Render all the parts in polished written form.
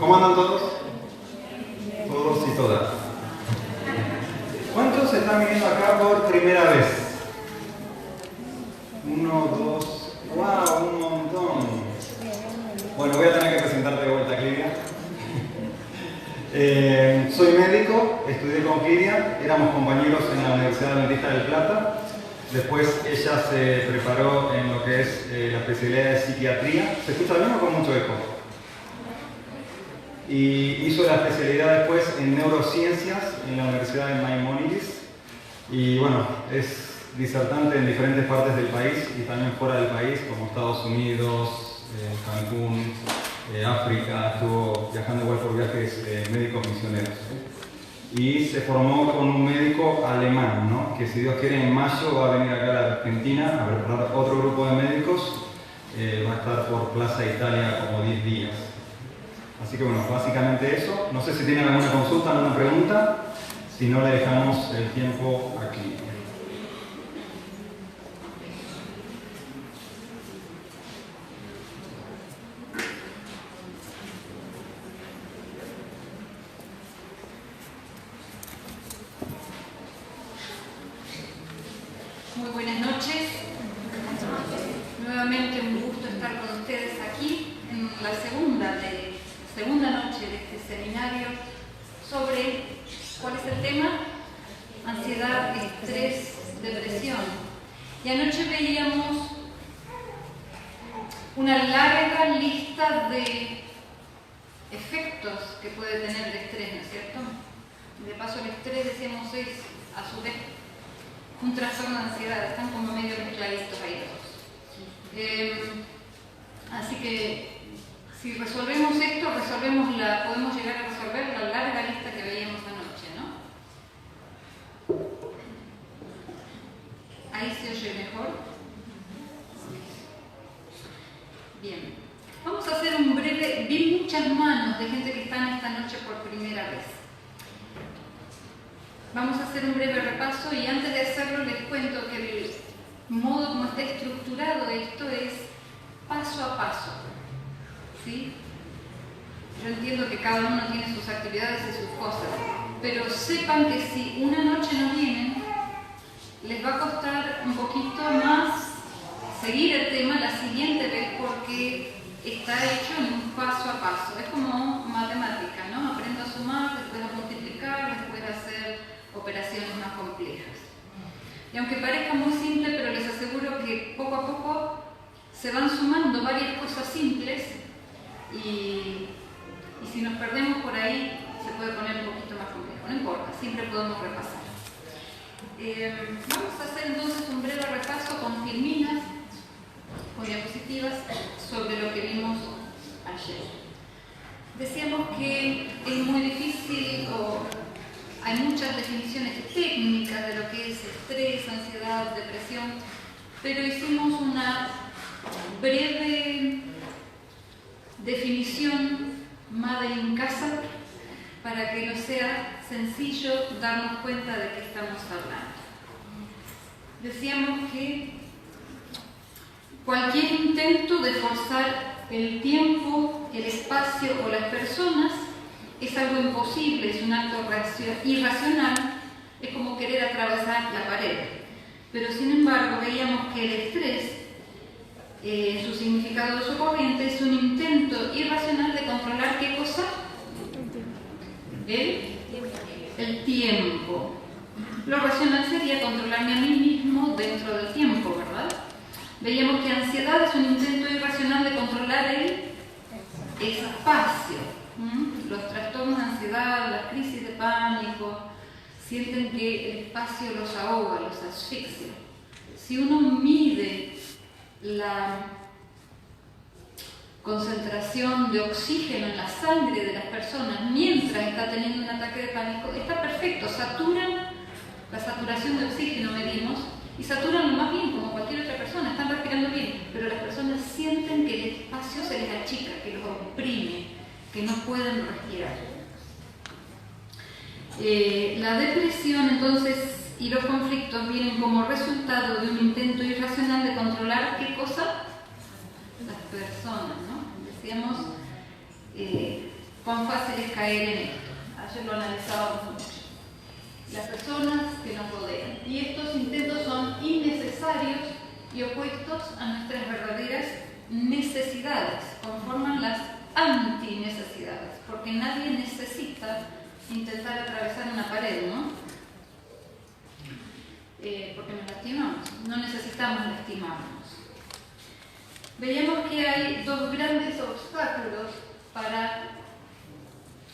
¿Cómo andan todos? Todos y todas. ¿Cuántos están viniendo acá por primera vez? 1, 2, ¡wow! Un montón. Bueno, voy a tener que presentarte de vuelta, Clidia. Soy médico, estudié con Clidia, éramos compañeros en la Universidad Adventista del Plata. Después ella se preparó en lo que es la especialidad de psiquiatría. ¿Se escucha bien o con mucho eco? Y hizo la especialidad después en neurociencias en la Universidad de Maimónides. Y bueno, es disertante en diferentes partes del país y también fuera del país, como Estados Unidos, Cancún, África. Estuvo viajando igual por viajes médicos misioneros. Y se formó con un médico alemán, ¿no? Que si Dios quiere en mayo va a venir acá a la Argentina a preparar otro grupo de médicos. Va a estar por Plaza Italia como 10 días. Así que bueno, básicamente eso. No sé si tienen alguna consulta, alguna pregunta. Si no, le dejamos el tiempo aquí. Muy buenas noches. Nuevamente un gusto estar con ustedes aquí en la segunda noche de este seminario sobre ¿cuál es el tema? Ansiedad, estrés, depresión. Y anoche veíamos una larga lista de efectos que puede tener el estrés, ¿no es cierto? De paso el estrés, decíamos, es a su vez un trastorno de ansiedad, están como medio mezcladitos ahí todos. Así que si resolvemos esto, podemos llegar a resolver la larga lista que veíamos anoche, ¿no? Ahí se oye mejor. Bien. Vamos a hacer un breve, vi muchas manos de gente que está esta noche por primera vez. Vamos a hacer un breve repaso y antes de hacerlo les cuento que el modo como está estructurado esto es paso a paso, ¿sí? Yo entiendo que cada uno tiene sus actividades y sus cosas, pero sepan que si una noche no vienen, les va a costar un poquito más seguir el tema la siguiente vez porque está hecho en un paso a paso. Es como matemática, ¿no? Aprendo a sumar, después a multiplicar, después a hacer operaciones más complejas. Y aunque parezca muy simple, pero les aseguro que poco a poco se van sumando varias cosas simples y si nos perdemos por ahí se puede poner un poquito más complejo. No importa, siempre podemos repasar. Vamos a hacer entonces un breve repaso con filminas, con diapositivas sobre lo que vimos ayer. Decíamos que es muy difícil hay muchas definiciones técnicas de lo que es estrés, ansiedad, depresión, pero hicimos una breve definición made in casa para que no sea sencillo darnos cuenta de qué estamos hablando. Decíamos que cualquier intento de forzar el tiempo, el espacio o las personas es algo imposible, es un acto irracional, es como querer atravesar la pared. Pero sin embargo veíamos que el estrés, su significado de su corriente, es un intento irracional de controlar ¿qué cosa? El tiempo. Lo racional sería controlarme a mí mismo dentro del tiempo, ¿verdad? Veíamos que ansiedad es un intento irracional de controlar el espacio. Los trastornos de ansiedad, las crisis de pánico, sienten que el espacio los ahoga, los asfixia. Si uno mide la concentración de oxígeno en la sangre de las personas mientras está teniendo un ataque de pánico, está perfecto, saturan la saturación de oxígeno, medimos, y saturan lo más bien, como cualquier otra persona, están respirando bien, pero las personas sienten que el espacio se les achica, que los oprime, que no pueden respirar. La depresión, entonces, y los conflictos vienen como resultado de un intento irracional de controlar ¿qué cosa? Las personas, ¿no? Decíamos cuán fácil es caer en esto. Ayer lo analizábamos mucho. Las personas que nos rodean. Y estos intentos son innecesarios y opuestos a nuestras verdaderas necesidades, conforman las antinecesidades, porque nadie necesita intentar atravesar una pared, ¿no? Porque nos lastimamos, no necesitamos lastimarnos. Veíamos que hay dos grandes obstáculos para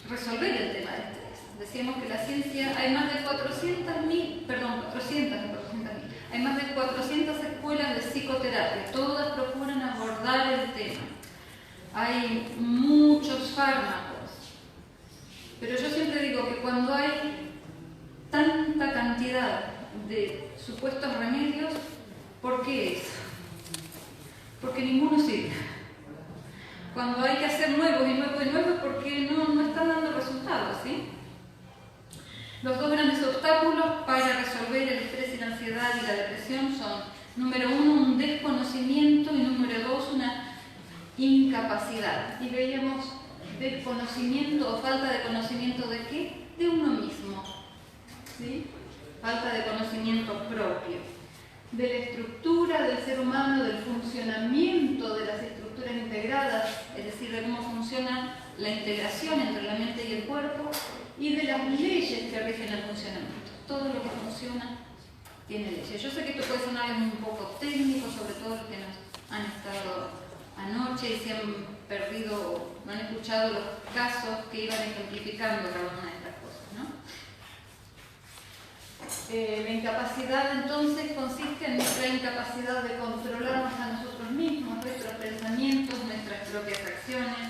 resolver el tema del estrés. Decíamos que la ciencia, hay más de 400.000, hay más de 400 escuelas de psicoterapia, todas procuran abordar el tema. Hay muchos fármacos, pero yo siempre digo que cuando hay tanta cantidad de supuestos remedios, ¿por qué es? Porque ninguno sirve. Cuando hay que hacer nuevos y nuevos y nuevos, porque no están dando resultados, ¿sí? Los dos grandes obstáculos para resolver el estrés y la ansiedad y la depresión son, número uno, un desconocimiento y número dos, una incapacidad. Y veíamos desconocimiento o falta de conocimiento ¿de qué? De uno mismo, ¿sí? Falta de conocimiento propio, de la estructura del ser humano, del funcionamiento de las estructuras integradas, es decir, de cómo funciona la integración entre la mente y el cuerpo, y de las leyes que rigen el funcionamiento. Todo lo que funciona tiene leyes. Yo sé que esto puede sonar un poco técnico, sobre todo los que nos han estado anoche y se han perdido, no han escuchado los casos que iban ejemplificando cada una de estas cosas, ¿no? La incapacidad entonces consiste en nuestra incapacidad de controlarnos a nosotros mismos, nuestros pensamientos, nuestras propias acciones.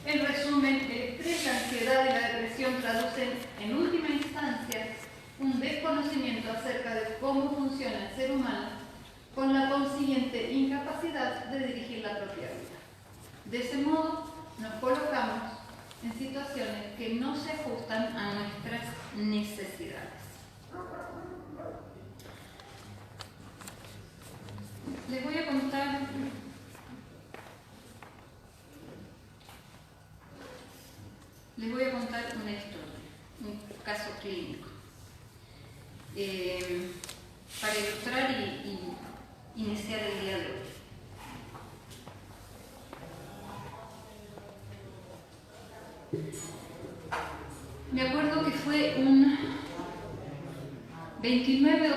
En resumen, el estrés, la ansiedad y la depresión traducen en última instancia un desconocimiento acerca de cómo funciona el ser humano, con la consiguiente incapacidad de dirigir la propia vida. De ese modo, nos colocamos en situaciones que no se ajustan a nuestras necesidades. Les voy a contar una historia, un caso clínico, para ilustrar y iniciar el día de hoy. Me acuerdo que fue un 29 o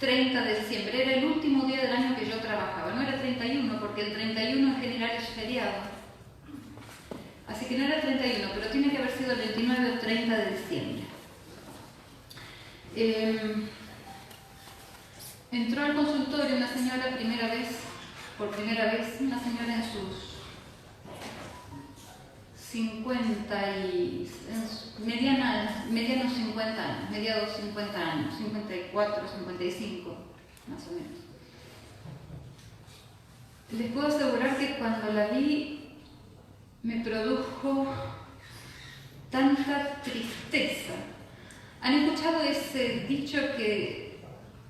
30 de diciembre, era el último día del año que yo trabajaba, no era 31, porque el 31 en general es feriado. Así que no era el 31, pero tiene que haber sido el 29 o 30 de diciembre. Entró al consultorio una señora por primera vez, una señora en sus medianos 50 años, mediados 50 años, 54, 55, más o menos. Les puedo asegurar que cuando la vi me produjo tanta tristeza. ¿Han escuchado ese dicho que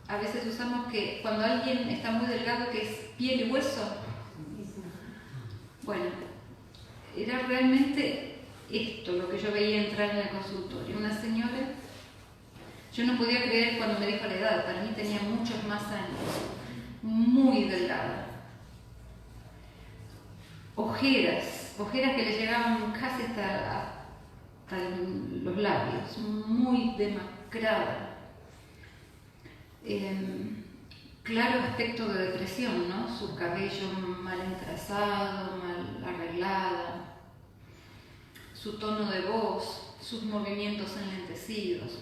a veces usamos que cuando alguien está muy delgado que es piel y hueso? Bueno, era realmente esto lo que yo veía entrar en el consultorio. Una señora, yo no podía creer cuando me dijo la edad, para mí tenía muchos más años, muy delgada. Ojeras que le llegaban casi hasta los labios, muy demacrada. Claro aspecto de depresión, ¿no? Su cabello mal entrazado, mal arreglada, su tono de voz, sus movimientos enlentecidos.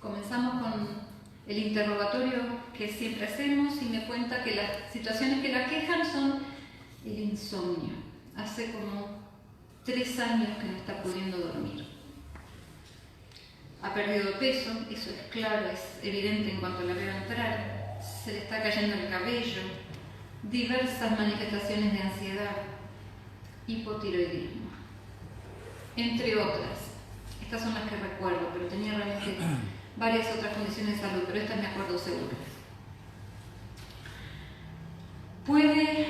Comenzamos con el interrogatorio que siempre hacemos y me cuenta que las situaciones que la quejan son el insomnio. Hace como 3 años que no está pudiendo dormir. Ha perdido peso, eso es claro, es evidente en cuanto la veo entrar. Se le está cayendo el cabello, diversas manifestaciones de ansiedad, hipotiroidismo, entre otras. Estas son las que recuerdo, pero tenía realmente varias otras condiciones de salud, pero estas me acuerdo seguro. ¿Puede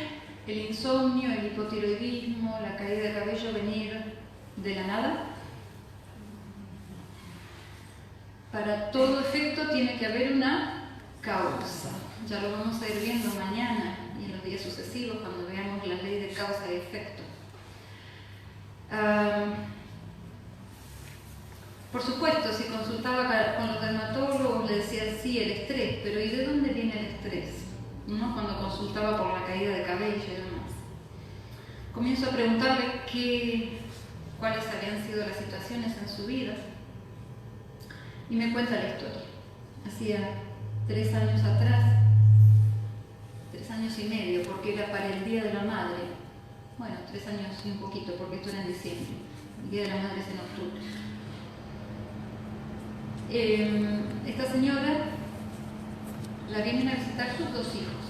el insomnio, el hipotiroidismo, la caída de cabello venir de la nada? Para todo efecto tiene que haber una causa. Ya lo vamos a ir viendo mañana y en los días sucesivos cuando veamos la ley de causa y efecto. Por supuesto, si consultaba con los dermatólogos le decían sí, el estrés, pero ¿y de dónde viene el estrés? ¿No? Cuando consultaba por la caída de cabello y demás. Comienzo a preguntarle cuáles habían sido las situaciones en su vida y me cuenta la historia. Hacía 3 años atrás, 3 años y medio, porque era para el Día de la Madre. Bueno, 3 años y un poquito, porque esto era en diciembre. El Día de la Madre es en octubre. Esta señora la vienen a visitar sus 2 hijos,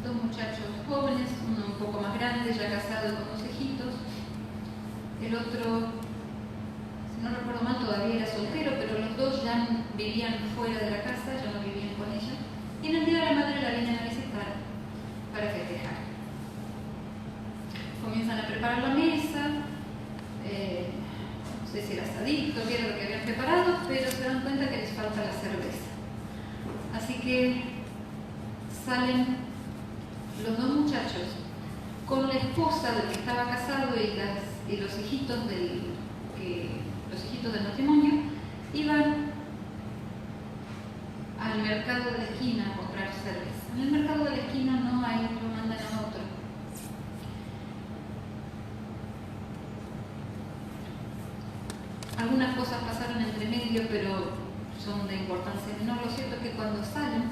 2 muchachos jóvenes, uno un poco más grande, ya casado y con 2 hijitos, el otro, si no recuerdo mal, todavía era soltero, pero los 2 ya vivían fuera de la casa, ya no vivían con ella, y en el Día de la Madre la vienen a visitar para festejar. Comienzan a preparar la mesa, no sé si era asadito, qué era lo que habían preparado, pero se dan cuenta que les falta la cerveza. Así que salen los 2 muchachos con la esposa del que estaba casado y los hijitos del matrimonio, y van al mercado de la esquina a comprar cerveza. En el mercado de la esquina no hay, lo mandan a otro. Algunas cosas pasaron entre medio, pero son de importancia menor. Lo cierto es que cuando salen,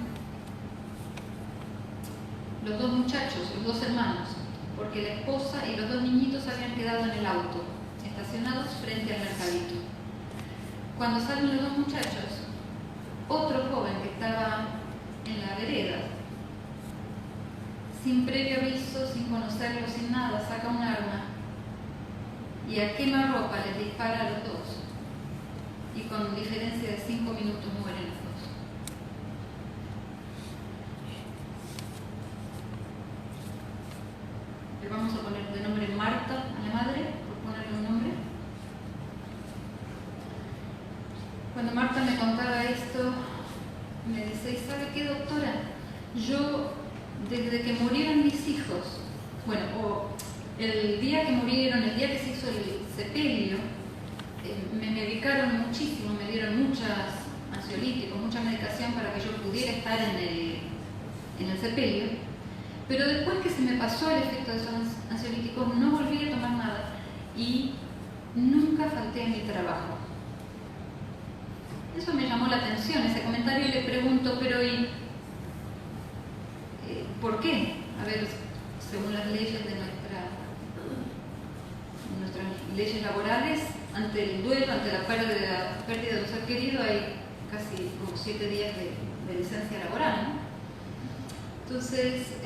los 2 muchachos, los 2 hermanos, porque la esposa y los 2 niñitos habían quedado en el auto, estacionados frente al mercadito. Cuando salen los 2 muchachos, otro joven que estaba en la vereda, sin previo aviso, sin conocerlo, sin nada, saca un arma y a quemarropa les dispara a los 2. Y con diferencia de 5 minutos mueren los 2. Le vamos a poner de nombre Marta a la madre, por ponerle un nombre. Cuando Marta me contaba esto, me dice, ¿y sabe qué, doctora? Yo, desde que murieron mis hijos, bueno, o el día que murieron, el día que se hizo el sepelio, me medicaron muchísimo, me dieron muchas ansiolíticos, mucha medicación para que yo pudiera estar en el sepelio, pero después que se me pasó el efecto de esos ansiolíticos no volví a tomar nada y nunca falté a mi trabajo. Eso me llamó la atención, ese comentario, y le pregunto, pero ¿y por qué? A ver, según las leyes de nuestras leyes laborales, ante el duelo, ante la pérdida de un ser querido, hay casi como 7 días de licencia laboral, ¿no? Entonces,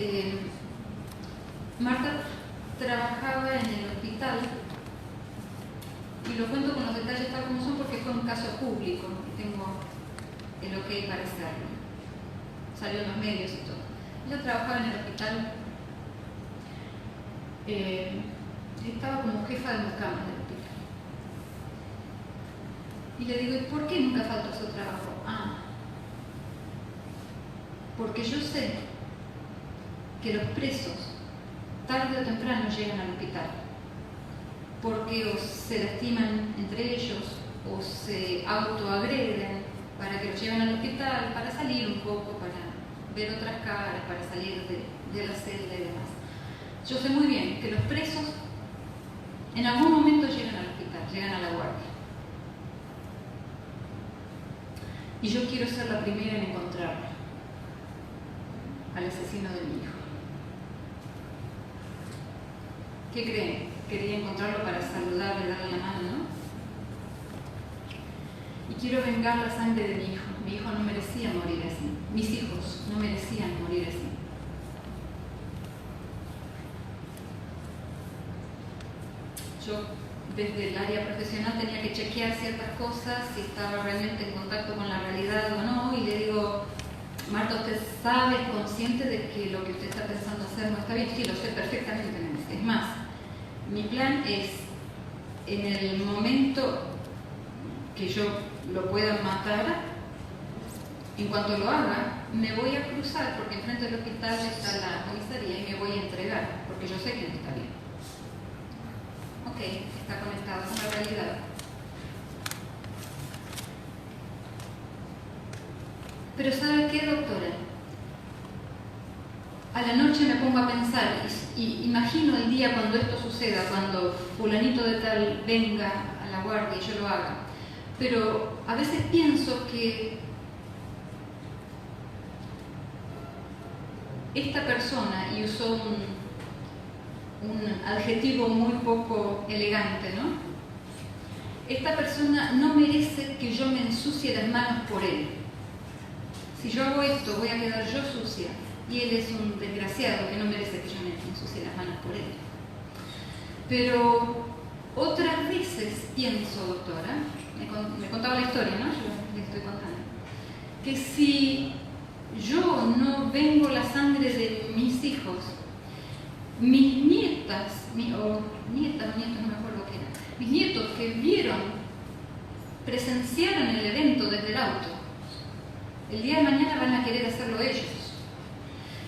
Marta trabajaba en el hospital, y lo cuento con los detalles tal como son porque fue un caso público, y tengo el ok para hacerlo. Salió en los medios y todo. Ella trabajaba en el hospital, estaba como jefa de mucamas del hospital. Y le digo, ¿y por qué nunca faltó a su trabajo? Porque yo sé que los presos, tarde o temprano, llegan al hospital. Porque o se lastiman entre ellos, o se autoagreden para que los lleven al hospital, para salir un poco, para ver otras caras, para salir de la celda y demás. Yo sé muy bien que los presos en algún momento llegan al hospital, llegan a la guardia. Y yo quiero ser la primera en encontrarlo, al asesino de mi hijo. ¿Qué creen? Quería encontrarlo para saludarle, darle la mano, ¿no? Y quiero vengar la sangre de mi hijo. Mi hijo no merecía morir así. Mis hijos no merecían morir así. Yo, desde el área profesional, tenía que chequear ciertas cosas, si estaba realmente en contacto con la realidad o no, y le digo, Marta, ¿usted sabe, es consciente de que lo que usted está pensando hacer no está bien? Sí, lo sé perfectamente, me dice. Es más, mi plan es, en el momento que yo lo pueda matar, en cuanto lo haga, me voy a cruzar, porque enfrente del hospital está la comisaría, y me voy a entregar, porque yo sé que no está bien. Ok, está conectado con la realidad. Pero ¿sabe qué, doctora? A la noche me pongo a pensar y imagino el día cuando esto suceda, cuando fulanito de tal venga a la guardia y yo lo haga. Pero a veces pienso que esta persona, y usó un adjetivo muy poco elegante, ¿no? Esta persona no merece que yo me ensucie las manos por él. Si yo hago esto, voy a quedar yo sucia, y él es un desgraciado que no merece que yo me ensucie las manos por él. Pero otras veces pienso, doctora, me contaba la historia, ¿no? Yo le estoy contando, que si yo no vengo la sangre de mis hijos, mis nietas, no me acuerdo qué eran, mis nietos que vieron, presenciaron el evento desde el auto, el día de mañana van a querer hacerlo ellos.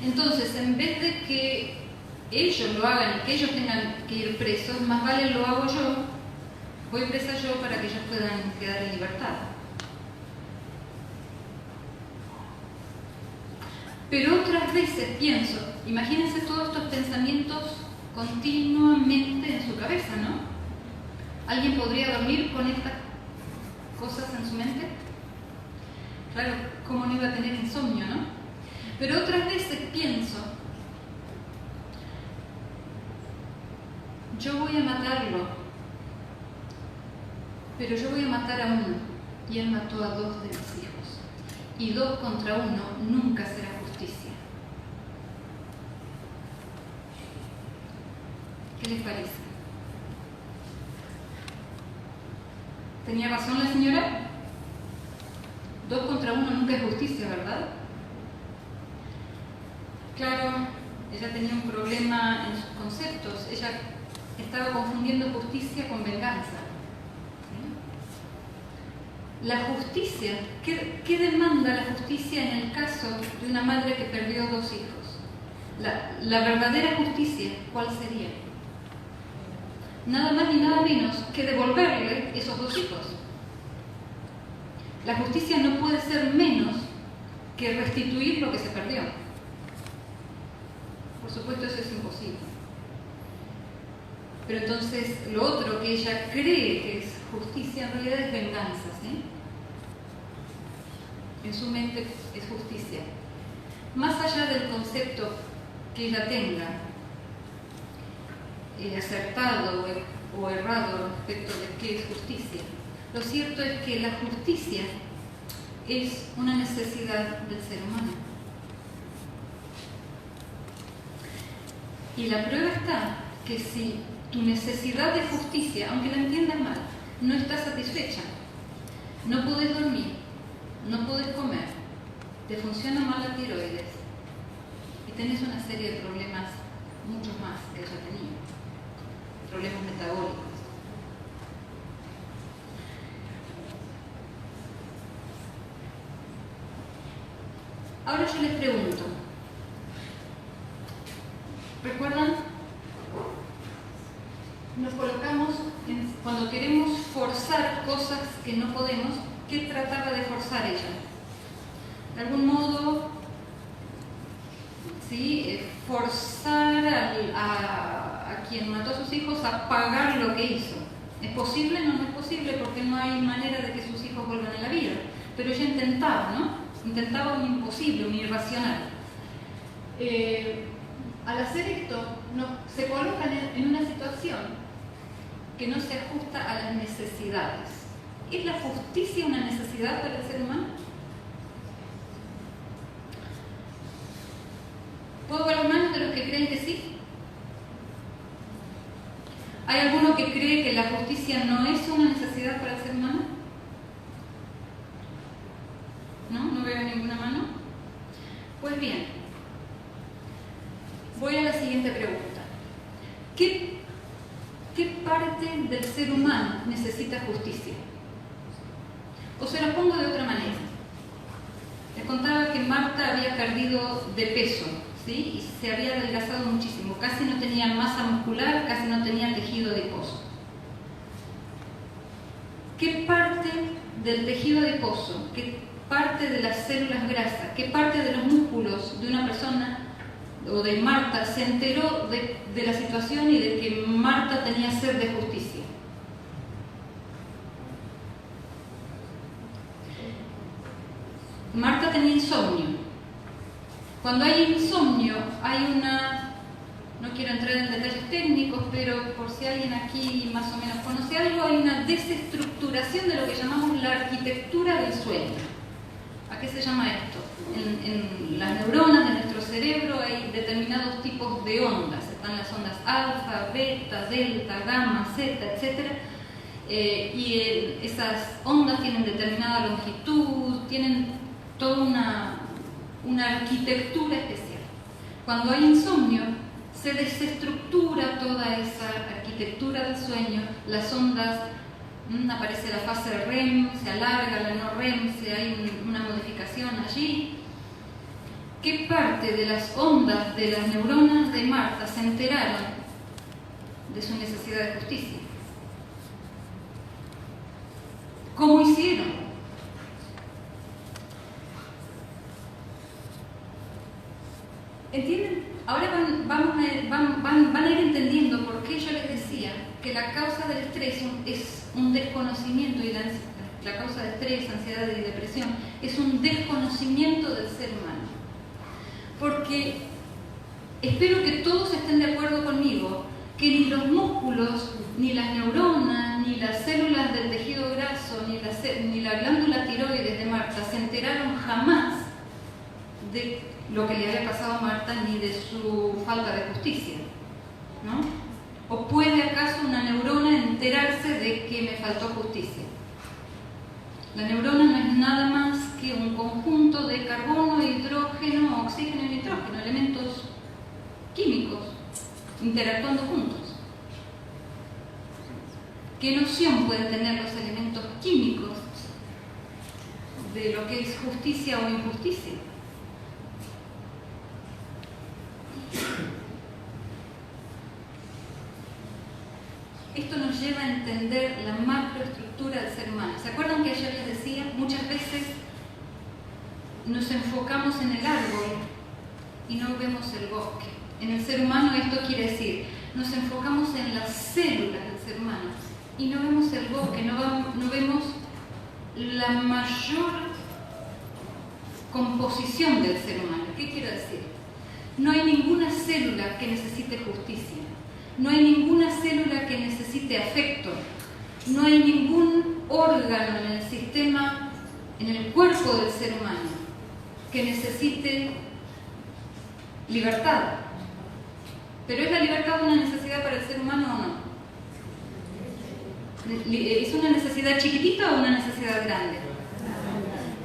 Entonces, en vez de que ellos lo hagan y que ellos tengan que ir presos, más vale lo hago yo, voy presa yo para que ellos puedan quedar en libertad. Pero otras veces pienso, imagínense todos estos pensamientos continuamente en su cabeza, ¿no? ¿Alguien podría dormir con estas cosas en su mente? Claro, ¿cómo no iba a tener insomnio, no? Pero otras veces pienso, yo voy a matarlo, pero yo voy a matar a uno, y él mató a 2 de mis hijos, y 2 contra 1 nunca será justicia. ¿Qué les parece? ¿Tenía razón la señora? 2 contra 1 nunca es justicia, ¿verdad? Claro, ella tenía un problema en sus conceptos. Ella estaba confundiendo justicia con venganza. ¿Sí? La justicia, ¿qué demanda la justicia en el caso de una madre que perdió 2 hijos? La verdadera justicia, ¿cuál sería? Nada más ni nada menos que devolverle esos 2 hijos. La justicia no puede ser menos que restituir lo que se perdió. Por supuesto, eso es imposible. Pero entonces, lo otro que ella cree que es justicia, en realidad es venganza, ¿sí? En su mente es justicia. Más allá del concepto que ella tenga, acertado o errado respecto de qué es justicia, lo cierto es que la justicia es una necesidad del ser humano. Y la prueba está que si tu necesidad de justicia, aunque la entiendas mal, no está satisfecha, no puedes dormir, no puedes comer, te funciona mal la tiroides y tenés una serie de problemas, muchos más que ella tenía, problemas metabólicos. Ahora yo les pregunto, ¿recuerdan? Nos colocamos, cuando queremos forzar cosas que no podemos, ¿qué trataba de forzar ella? De algún modo, ¿sí? Forzar a quien mató a sus hijos a pagar lo que hizo. ¿Es posible? No, no es posible porque no hay manera de que sus hijos vuelvan a la vida. Pero ella intentaba, ¿no? Intentaba un imposible, un irracional. Al hacer esto, se colocan en una situación que no se ajusta a las necesidades. ¿Es la justicia una necesidad para el ser humano? ¿Puedo ver las manos de los que creen que sí? ¿Hay alguno que cree que la justicia no es una necesidad para el ser humano? ¿No? ¿No veo ninguna mano? siguiente pregunta. ¿Qué parte del ser humano necesita justicia? O se la pongo de otra manera. Les contaba que Marta había perdido de peso, ¿sí? Y se había adelgazado muchísimo. Casi no tenía masa muscular, casi no tenía tejido adiposo. ¿Qué parte del tejido adiposo, qué parte de las células grasas, qué parte de los músculos de una persona o de Marta se enteró de la situación y de que Marta tenía sed de justicia? Marta tenía insomnio. Cuando hay insomnio, hay una, no quiero entrar en detalles técnicos, pero por si alguien aquí más o menos conoce algo, hay una desestructuración de lo que llamamos la arquitectura del sueño. ¿A qué se llama esto? En las neuronas de nuestro cerebro hay determinados tipos de ondas. Están las ondas alfa, beta, delta, gamma, zeta, etc. Y esas ondas tienen determinada longitud, tienen toda una arquitectura especial. Cuando hay insomnio, se desestructura toda esa arquitectura del sueño, las ondas, aparece la fase REM, se alarga la no REM, hay una modificación allí. ¿Qué parte de las ondas de las neuronas de Marta se enteraron de su necesidad de justicia? ¿Cómo hicieron? ¿Entienden? Ahora van a ir entendiendo por qué yo les decía que la causa del estrés es un desconocimiento, y la causa de estrés, ansiedad y depresión es un desconocimiento del ser humano. Porque espero que todos estén de acuerdo conmigo que ni los músculos, ni las neuronas, ni las células del tejido graso, ni la glándula tiroides de Marta se enteraron jamás de lo que le había pasado a Marta, ni de su falta de justicia, ¿no? ¿O puede acaso una neurona enterarse de que me faltó justicia? La neurona no es nada más que un conjunto de carbono, hidrógeno, oxígeno y nitrógeno, elementos químicos interactuando juntos. ¿Qué noción pueden tener los elementos químicos de lo que es justicia o injusticia? Esto nos lleva a entender la macroestructura del ser humano. ¿Se acuerdan que ayer les decía? Muchas veces nos enfocamos en el árbol y no vemos el bosque. En el ser humano esto quiere decir, nos enfocamos en las células del ser humano y no vemos el bosque, no vemos la mayor composición del ser humano. ¿Qué quiero decir? No hay ninguna célula que necesite justicia. No hay ninguna célula que necesite afecto. No hay ningún órgano en el sistema, en el cuerpo del ser humano, que necesite libertad. ¿Pero es la libertad una necesidad para el ser humano o no? ¿Es una necesidad chiquitita o una necesidad grande?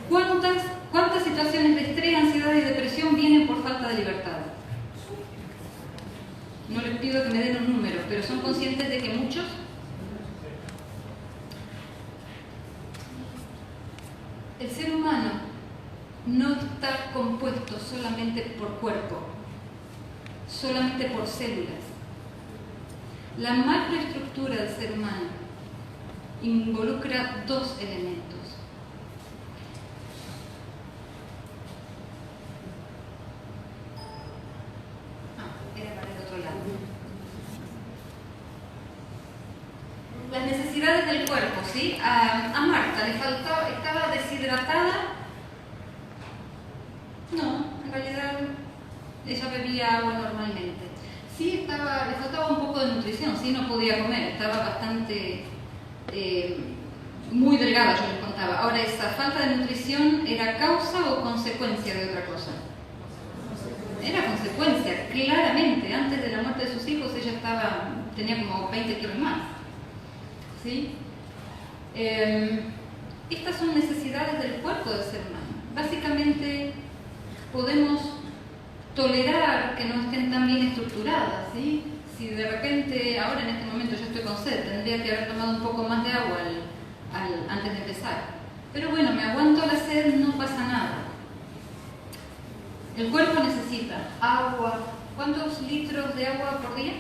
¿Cuántas situaciones de estrés, ansiedad y depresión vienen por falta de libertad? No les pido que me den un número, pero ¿son conscientes de que muchos? El ser humano no está compuesto solamente por cuerpo, solamente por células. La macroestructura del ser humano involucra dos elementos. Las necesidades del cuerpo, ¿sí? A Marta le faltaba, estaba deshidratada. No, en realidad ella bebía agua normalmente. Sí, le faltaba un poco de nutrición, sí, no podía comer, estaba bastante, muy delgada, yo les contaba. Ahora, ¿esa falta de nutrición era causa o consecuencia de otra cosa? Era consecuencia, claramente. Antes de la muerte de sus hijos ella tenía como 20 kilos más. ¿Sí? Estas son necesidades del cuerpo del ser humano. Básicamente podemos tolerar que no estén tan bien estructuradas, ¿sí? Si de repente, ahora en este momento yo estoy con sed, tendría que haber tomado un poco más de agua antes de empezar. Pero bueno, me aguanto la sed, no pasa nada. El cuerpo necesita agua. ¿Cuántos litros de agua por día?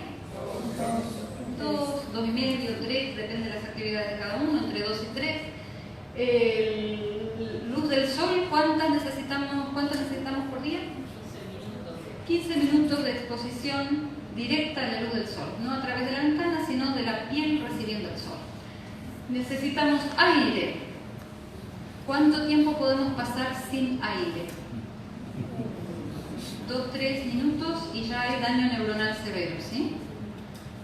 2, 2,5, 3, depende de las actividades de cada uno, entre 2 y 3. Luz del sol, ¿cuántas necesitamos por día? 15 minutos de exposición directa a la luz del sol, no a través de la ventana, sino de la piel recibiendo el sol. Necesitamos aire. ¿Cuánto tiempo podemos pasar sin aire? 2-3 minutos y ya hay daño neuronal severo, ¿sí?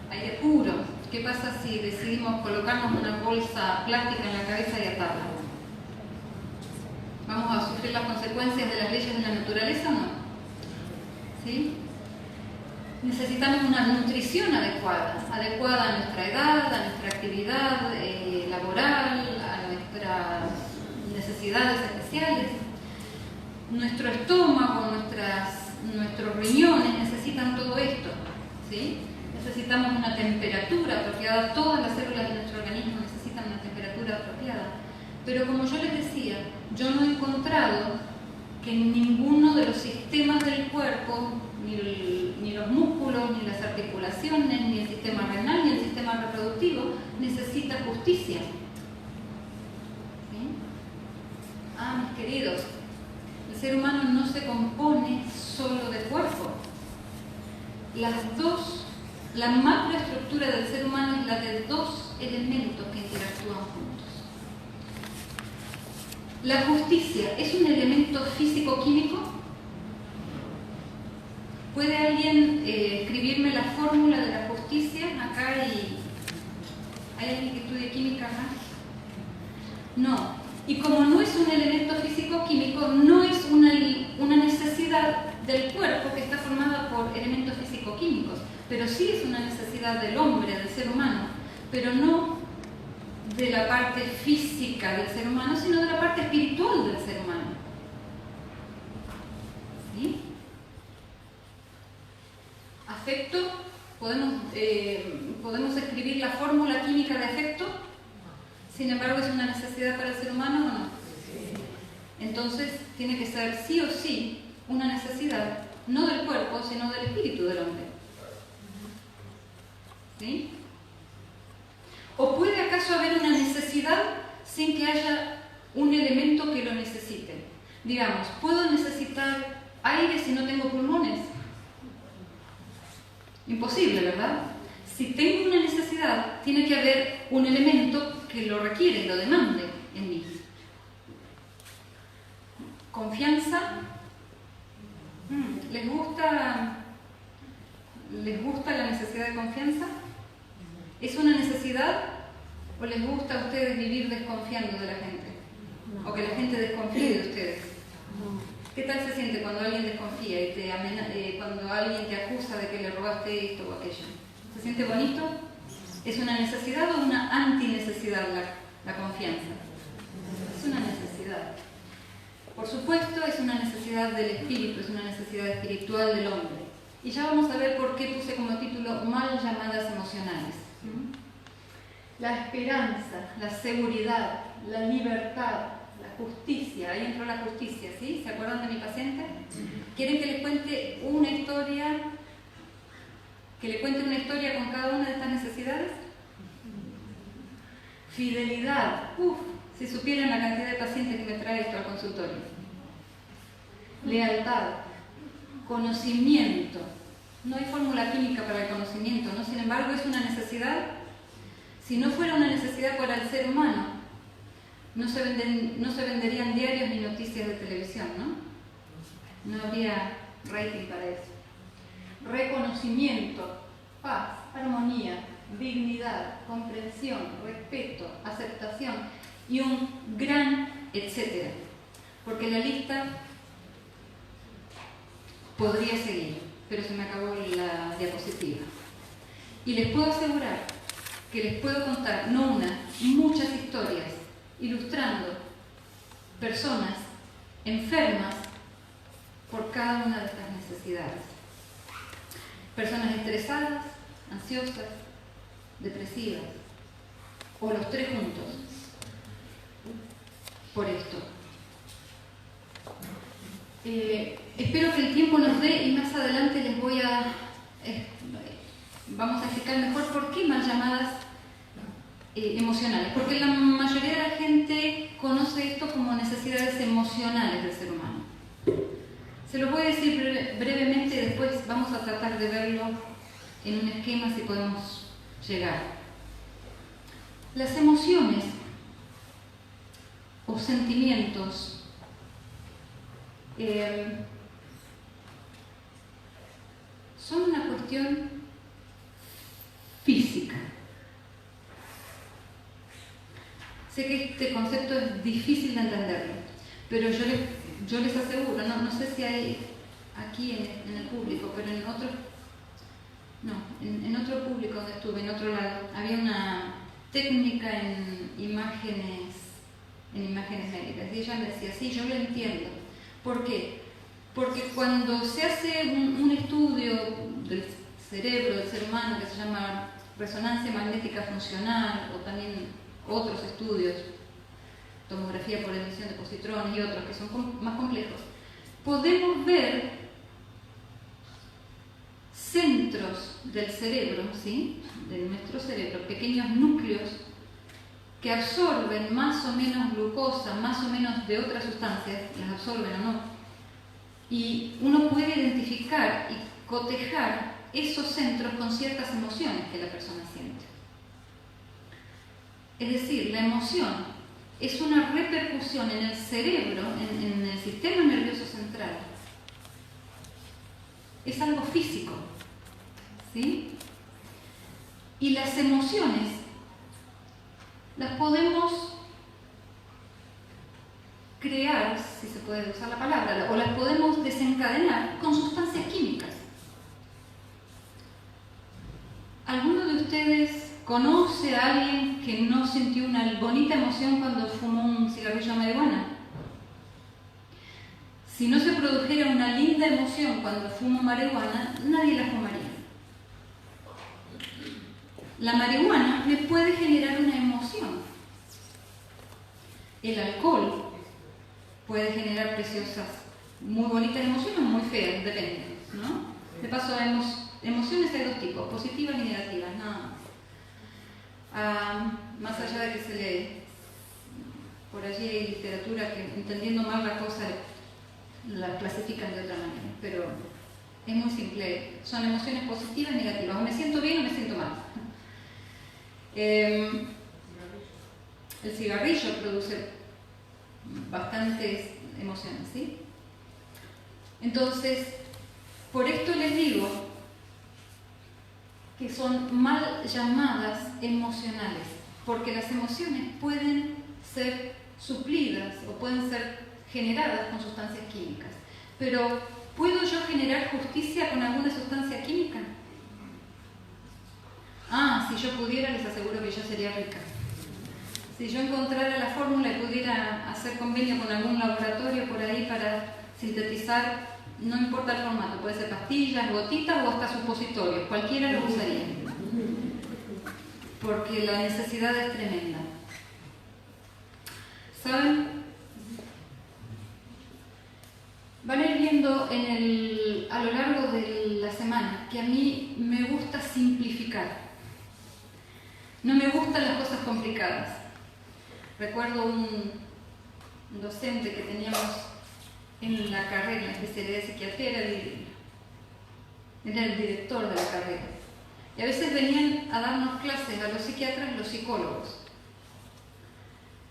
Aire puro. ¿Qué pasa si decidimos colocarnos una bolsa plástica en la cabeza y atarla? ¿Vamos a sufrir las consecuencias de las leyes de la naturaleza o no? ¿Sí? Necesitamos una nutrición adecuada a nuestra edad, a nuestra actividad laboral, a nuestras necesidades especiales. Nuestro estómago, nuestros riñones necesitan todo esto, ¿sí? Necesitamos una temperatura apropiada, todas las células de nuestro organismo necesitan una temperatura apropiada. Pero como yo les decía, yo no he encontrado que ninguno de los sistemas del cuerpo, ni los músculos, ni las articulaciones, ni el sistema renal, ni el sistema reproductivo, necesita justicia. ¿Sí? Mis queridos, el ser humano no se compone solo de cuerpo. La macroestructura del ser humano es la de 2 elementos que interactúan juntos. La justicia es un elemento físico-químico. ¿Puede alguien escribirme la fórmula de la justicia? Acá ¿hay alguien que estudie química acá? No. Y como no es un elemento físico-químico, no es una necesidad del cuerpo que está formada por elementos físico-químicos, pero sí es una necesidad del hombre, del ser humano, pero no de la parte física del ser humano, sino de la parte espiritual del ser humano. ¿Sí? Afecto, podemos escribir la fórmula química de afecto, sin embargo es una necesidad para el ser humano o no. Entonces tiene que ser sí o sí una necesidad, no del cuerpo, sino del espíritu del hombre. ¿Sí? ¿O puede acaso haber una necesidad sin que haya un elemento que lo necesite? Digamos, ¿puedo necesitar aire si no tengo pulmones? Imposible, ¿verdad? Si tengo una necesidad, tiene que haber un elemento que lo requiere y lo demande en mí. Confianza. ¿Les gusta la necesidad de confianza? ¿Es una necesidad o les gusta a ustedes vivir desconfiando de la gente? ¿O que la gente desconfíe de ustedes? ¿Qué tal se siente cuando alguien desconfía y cuando alguien te acusa de que le robaste esto o aquello? ¿Se siente bonito? ¿Es una necesidad o una antinecesidad la confianza? Es una necesidad. Por supuesto, es una necesidad del espíritu, es una necesidad espiritual del hombre. Y ya vamos a ver por qué puse como título mal llamadas emocionales. La esperanza, la seguridad, la libertad, la justicia. Ahí entró la justicia, ¿sí? ¿Se acuerdan de mi paciente? ¿Quieren que les cuente una historia? ¿Que le cuente una historia con cada una de estas necesidades? Fidelidad. Si supieran la cantidad de pacientes que me trae esto al consultorio. Lealtad. Conocimiento. No hay fórmula química para el conocimiento, ¿no? Sin embargo, es una necesidad. Si no fuera una necesidad para el ser humano, no se venderían diarios ni noticias de televisión, ¿no? No habría rating para eso. Reconocimiento, paz, armonía, dignidad, comprensión, respeto, aceptación y un gran etcétera. Porque la lista podría seguir, pero se me acabó la diapositiva. Y les puedo asegurar que les puedo contar, no una, muchas historias, ilustrando personas enfermas por cada una de estas necesidades. necesidades. Personas estresadas, ansiosas, depresivas, o los tres juntos, por esto. Espero que el tiempo nos dé y más adelante les voy a... vamos a explicar mejor por qué mal llamadas emocionales, porque la mayoría de la gente conoce esto como necesidades emocionales del ser humano. Se los voy a decir brevemente y después vamos a tratar de verlo en un esquema si podemos llegar. Las emociones o sentimientos son una cuestión física. Sé que este concepto es difícil de entenderlo, pero yo les aseguro, no sé si hay aquí en el público, pero en otro público donde estuve, en otro lado, había una técnica en imágenes médicas, y ella me decía, sí, yo lo entiendo. ¿Por qué? Porque cuando se hace un estudio del cerebro del ser humano que se llama resonancia magnética funcional, o también otros estudios, tomografía por emisión de positrones y otros que son más complejos, podemos ver centros del cerebro, ¿sí?, de nuestro cerebro, pequeños núcleos que absorben más o menos glucosa, más o menos de otras sustancias, las absorben o no, y uno puede identificar y cotejar esos centros con ciertas emociones que la persona siente. Es decir, la emoción es una repercusión en el cerebro, en el sistema nervioso central. Es algo físico, ¿sí? Y las emociones las podemos crear, si se puede usar la palabra, o las podemos desencadenar con sustancias químicas. ¿Alguno de ustedes conoce a alguien que no sintió una bonita emoción cuando fumó un cigarrillo de marihuana? Si no se produjera una linda emoción cuando fumo marihuana, nadie la fumaría. La marihuana me puede generar una emoción. El alcohol puede generar preciosas, muy bonitas emociones o muy feas, depende, ¿no? De paso, emociones hay dos tipos, positivas y negativas, nada más. Más allá de que se lee, por allí hay literatura que, entendiendo mal la cosa, la clasifican de otra manera, pero es muy simple, son emociones positivas y negativas, o me siento bien o me siento mal. El cigarrillo produce bastantes emociones, ¿sí? Entonces, por esto les digo que son mal llamadas emocionales, porque las emociones pueden ser suplidas o pueden ser generadas con sustancias químicas. Pero, ¿puedo yo generar justicia con alguna sustancia química? Si yo pudiera, les aseguro que yo sería rica. Si yo encontrara la fórmula y pudiera hacer convenio con algún laboratorio por ahí para sintetizar, no importa el formato, puede ser pastillas, gotitas o hasta supositorios, cualquiera lo usaría. Porque la necesidad es tremenda. ¿Saben? Van a ir viendo a lo largo de la semana que a mí me gusta simplificar. No me gustan las cosas complicadas. Recuerdo un docente que teníamos en la carrera, en la especialidad de psiquiatría, era el director de la carrera. Y a veces venían a darnos clases a los psiquiatras, los psicólogos,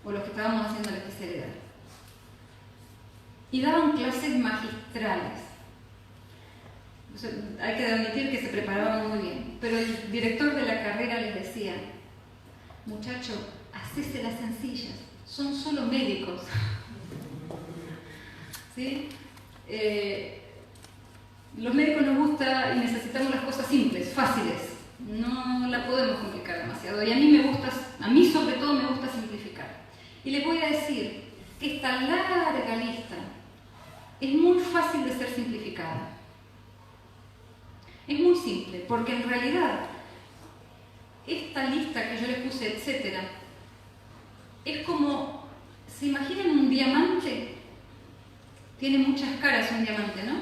o los que estábamos haciendo la especialidad. Y daban clases magistrales. O sea, hay que admitir que se preparaban muy bien. Pero el director de la carrera les decía, muchacho, hacese las sencillas, son solo médicos. ¿Sí? Los médicos nos gusta y necesitamos las cosas simples, fáciles. No la podemos complicar demasiado. Y a mí sobre todo me gusta simplificar. Y les voy a decir que esta larga lista es muy fácil de ser simplificada. Es muy simple, porque en realidad esta lista que yo les puse, etcétera, es como, ¿se imaginan un diamante? Tiene muchas caras un diamante, ¿no?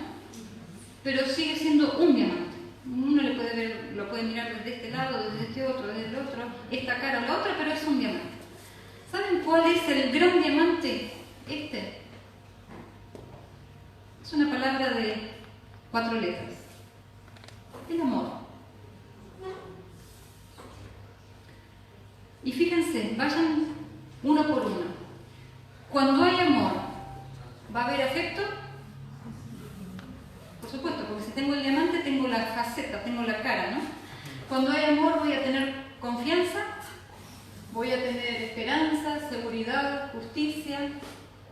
Pero sigue siendo un diamante. Uno le puede ver, lo puede mirar desde este lado, desde este otro, desde el otro, esta cara o la otra, pero es un diamante. ¿Saben cuál es el gran diamante? Este. Es una palabra de 4 letras. El amor. Y fíjense, vayan uno por uno. Cuando hay amor, ¿va a haber afecto? Por supuesto, porque si tengo el diamante, tengo la faceta, tengo la cara, ¿no? Cuando hay amor, voy a tener confianza, voy a tener esperanza, seguridad, justicia.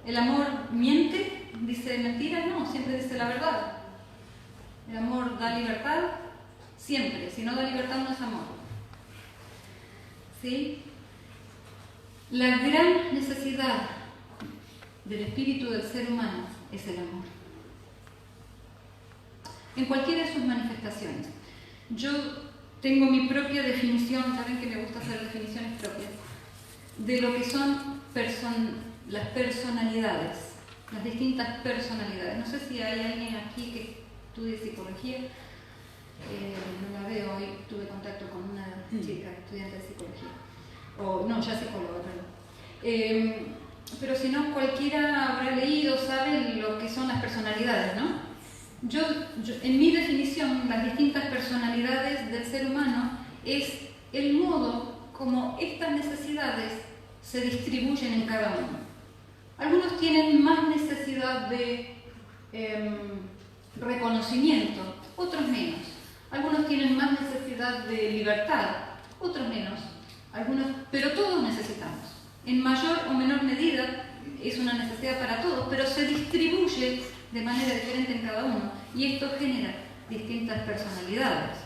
¿El amor miente? ¿Dice mentiras? No, siempre dice la verdad. ¿El amor da libertad? Siempre. Si no da libertad, no es amor. ¿Sí? La gran necesidad del espíritu del ser humano es el amor. En cualquiera de sus manifestaciones. Yo tengo mi propia definición, saben que me gusta hacer definiciones propias, de lo que son las personalidades, las distintas personalidades. No sé si hay alguien aquí que estudie psicología. No la veo, hoy tuve contacto con una chica estudiante de psicología, o no, ya psicóloga, perdón. Pero si no, cualquiera habrá leído, sabe lo que son las personalidades, ¿no? Yo, en mi definición, las distintas personalidades del ser humano es el modo como estas necesidades se distribuyen en cada uno. Algunos tienen más necesidad de reconocimiento, otros menos. Algunos tienen más necesidad de libertad, otros menos. Pero todos necesitamos. En mayor o menor medida es una necesidad para todos, pero se distribuye de manera diferente en cada uno. Y esto genera distintas personalidades.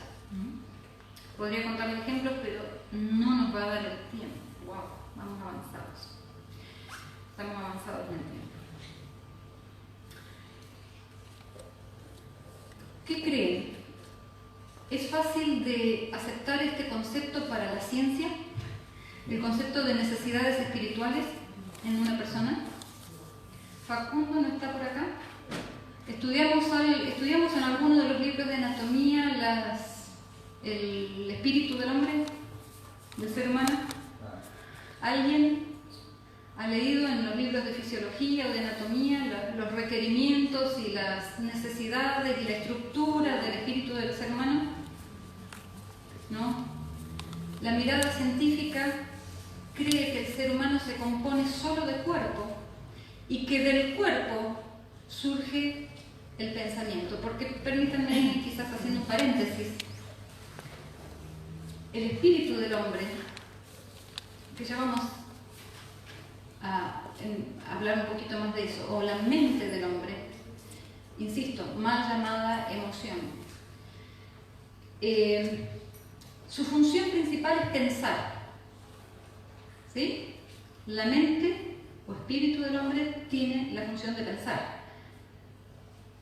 Podría contarles ejemplos, pero no nos va a dar el tiempo. ¡Wow! Vamos avanzados. Estamos avanzados en el tiempo. ¿Qué creen? ¿Es fácil de aceptar este concepto para la ciencia? ¿El concepto de necesidades espirituales en una persona? ¿Facundo no está por acá? Estudiamos en alguno de los libros de anatomía el espíritu del hombre, del ser humano. ¿Alguien ha leído en los libros de fisiología o de anatomía los requerimientos y las necesidades y la estructura del espíritu del ser humano? ¿No? La mirada científica cree que el ser humano se compone solo de cuerpo y que del cuerpo surge el pensamiento. Porque permítanme, quizás haciendo un paréntesis, el espíritu del hombre, que ya vamos a hablar un poquito más de eso, o la mente del hombre, insisto, mal llamada emoción. Su función principal es pensar. ¿Sí? La mente o espíritu del hombre tiene la función de pensar.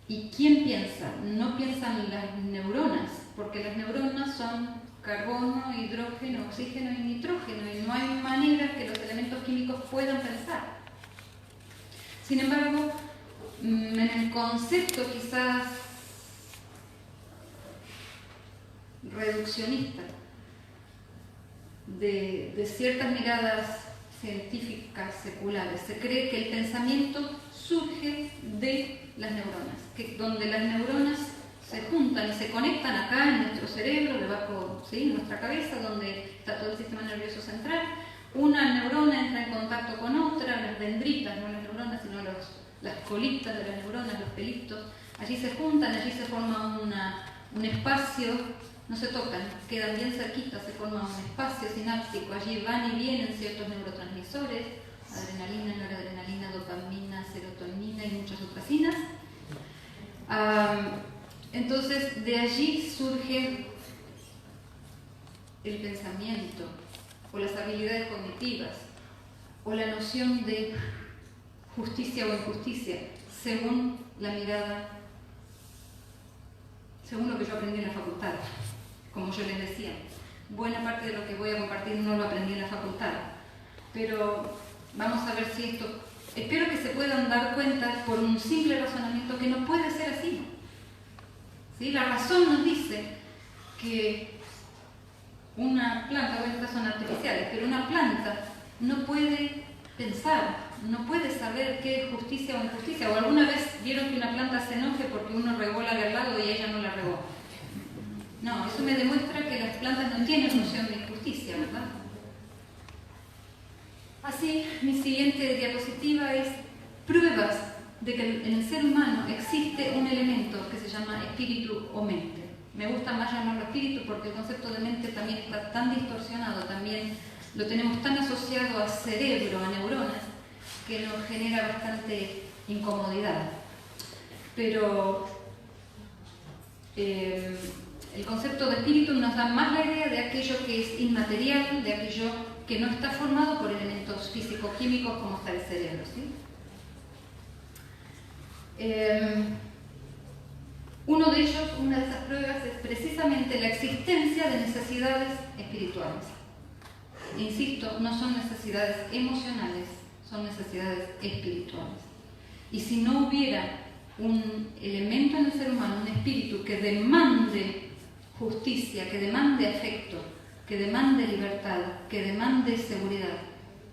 ¿Y quién piensa? No piensan las neuronas, porque las neuronas son carbono, hidrógeno, oxígeno y nitrógeno, y no hay manera que los elementos químicos puedan pensar. Sin embargo, en el concepto quizás reduccionista de ciertas miradas científicas seculares, se cree que el pensamiento surge de las neuronas, donde las neuronas se juntan y se conectan acá en nuestro cerebro, debajo, ¿sí?, en nuestra cabeza, donde está todo el sistema nervioso central. Una neurona entra en contacto con otra, las dendritas, no las neuronas, sino las colitas de las neuronas, los pelitos, allí se juntan, allí se forma un espacio, no se tocan, quedan bien cerquitas, se forma un espacio sináptico, allí van y vienen ciertos neurotransmisores, adrenalina, noradrenalina, dopamina, serotonina y muchas supracinas. Entonces, de allí surge el pensamiento, o las habilidades cognitivas, o la noción de justicia o injusticia, según la mirada según lo que yo aprendí en la facultad. Como yo les decía, buena parte de lo que voy a compartir no lo aprendí en la facultad. Pero vamos a ver si esto... Espero que se puedan dar cuenta por un simple razonamiento que no puede ser así. ¿Sí? La razón nos dice que una planta, bueno, estas son artificiales, pero una planta no puede pensar, no puede saber qué es justicia o injusticia. O alguna vez vieron que una planta se enoje porque uno regó la de al lado y ella no la regó. No, eso me demuestra que las plantas no tienen noción de injusticia, ¿verdad? Así, mi siguiente diapositiva es pruebas de que en el ser humano existe un elemento que se llama espíritu o mente. Me gusta más llamarlo espíritu porque el concepto de mente también está tan distorsionado, también lo tenemos tan asociado a cerebro, a neuronas, que nos genera bastante incomodidad. Pero el concepto de espíritu nos da más la idea de aquello que es inmaterial, de aquello que no está formado por elementos físico-químicos como está el cerebro, ¿sí? Uno de ellos, una de esas pruebas, es precisamente la existencia de necesidades espirituales. Insisto, no son necesidades emocionales, son necesidades espirituales. Y si no hubiera un elemento en el ser humano, un espíritu que demande justicia, que demande afecto, que demande libertad, que demande seguridad,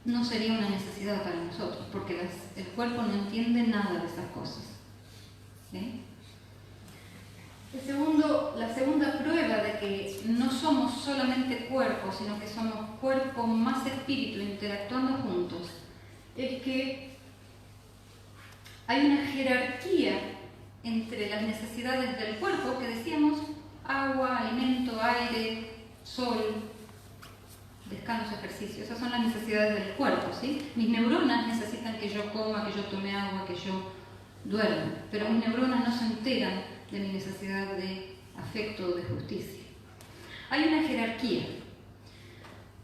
no sería una necesidad para nosotros, porque el cuerpo no entiende nada de esas cosas. ¿Sí? La segunda prueba de que no somos solamente cuerpo, sino que somos cuerpo más espíritu interactuando juntos, es que hay una jerarquía entre las necesidades del cuerpo, que decíamos, agua, alimento, aire, sol, descanso, ejercicio. Esas son las necesidades del cuerpo, ¿sí? Mis neuronas necesitan que yo coma, que yo tome agua, que yo duerma, pero mis neuronas no se enteran de mi necesidad de afecto o de justicia. Hay una jerarquía.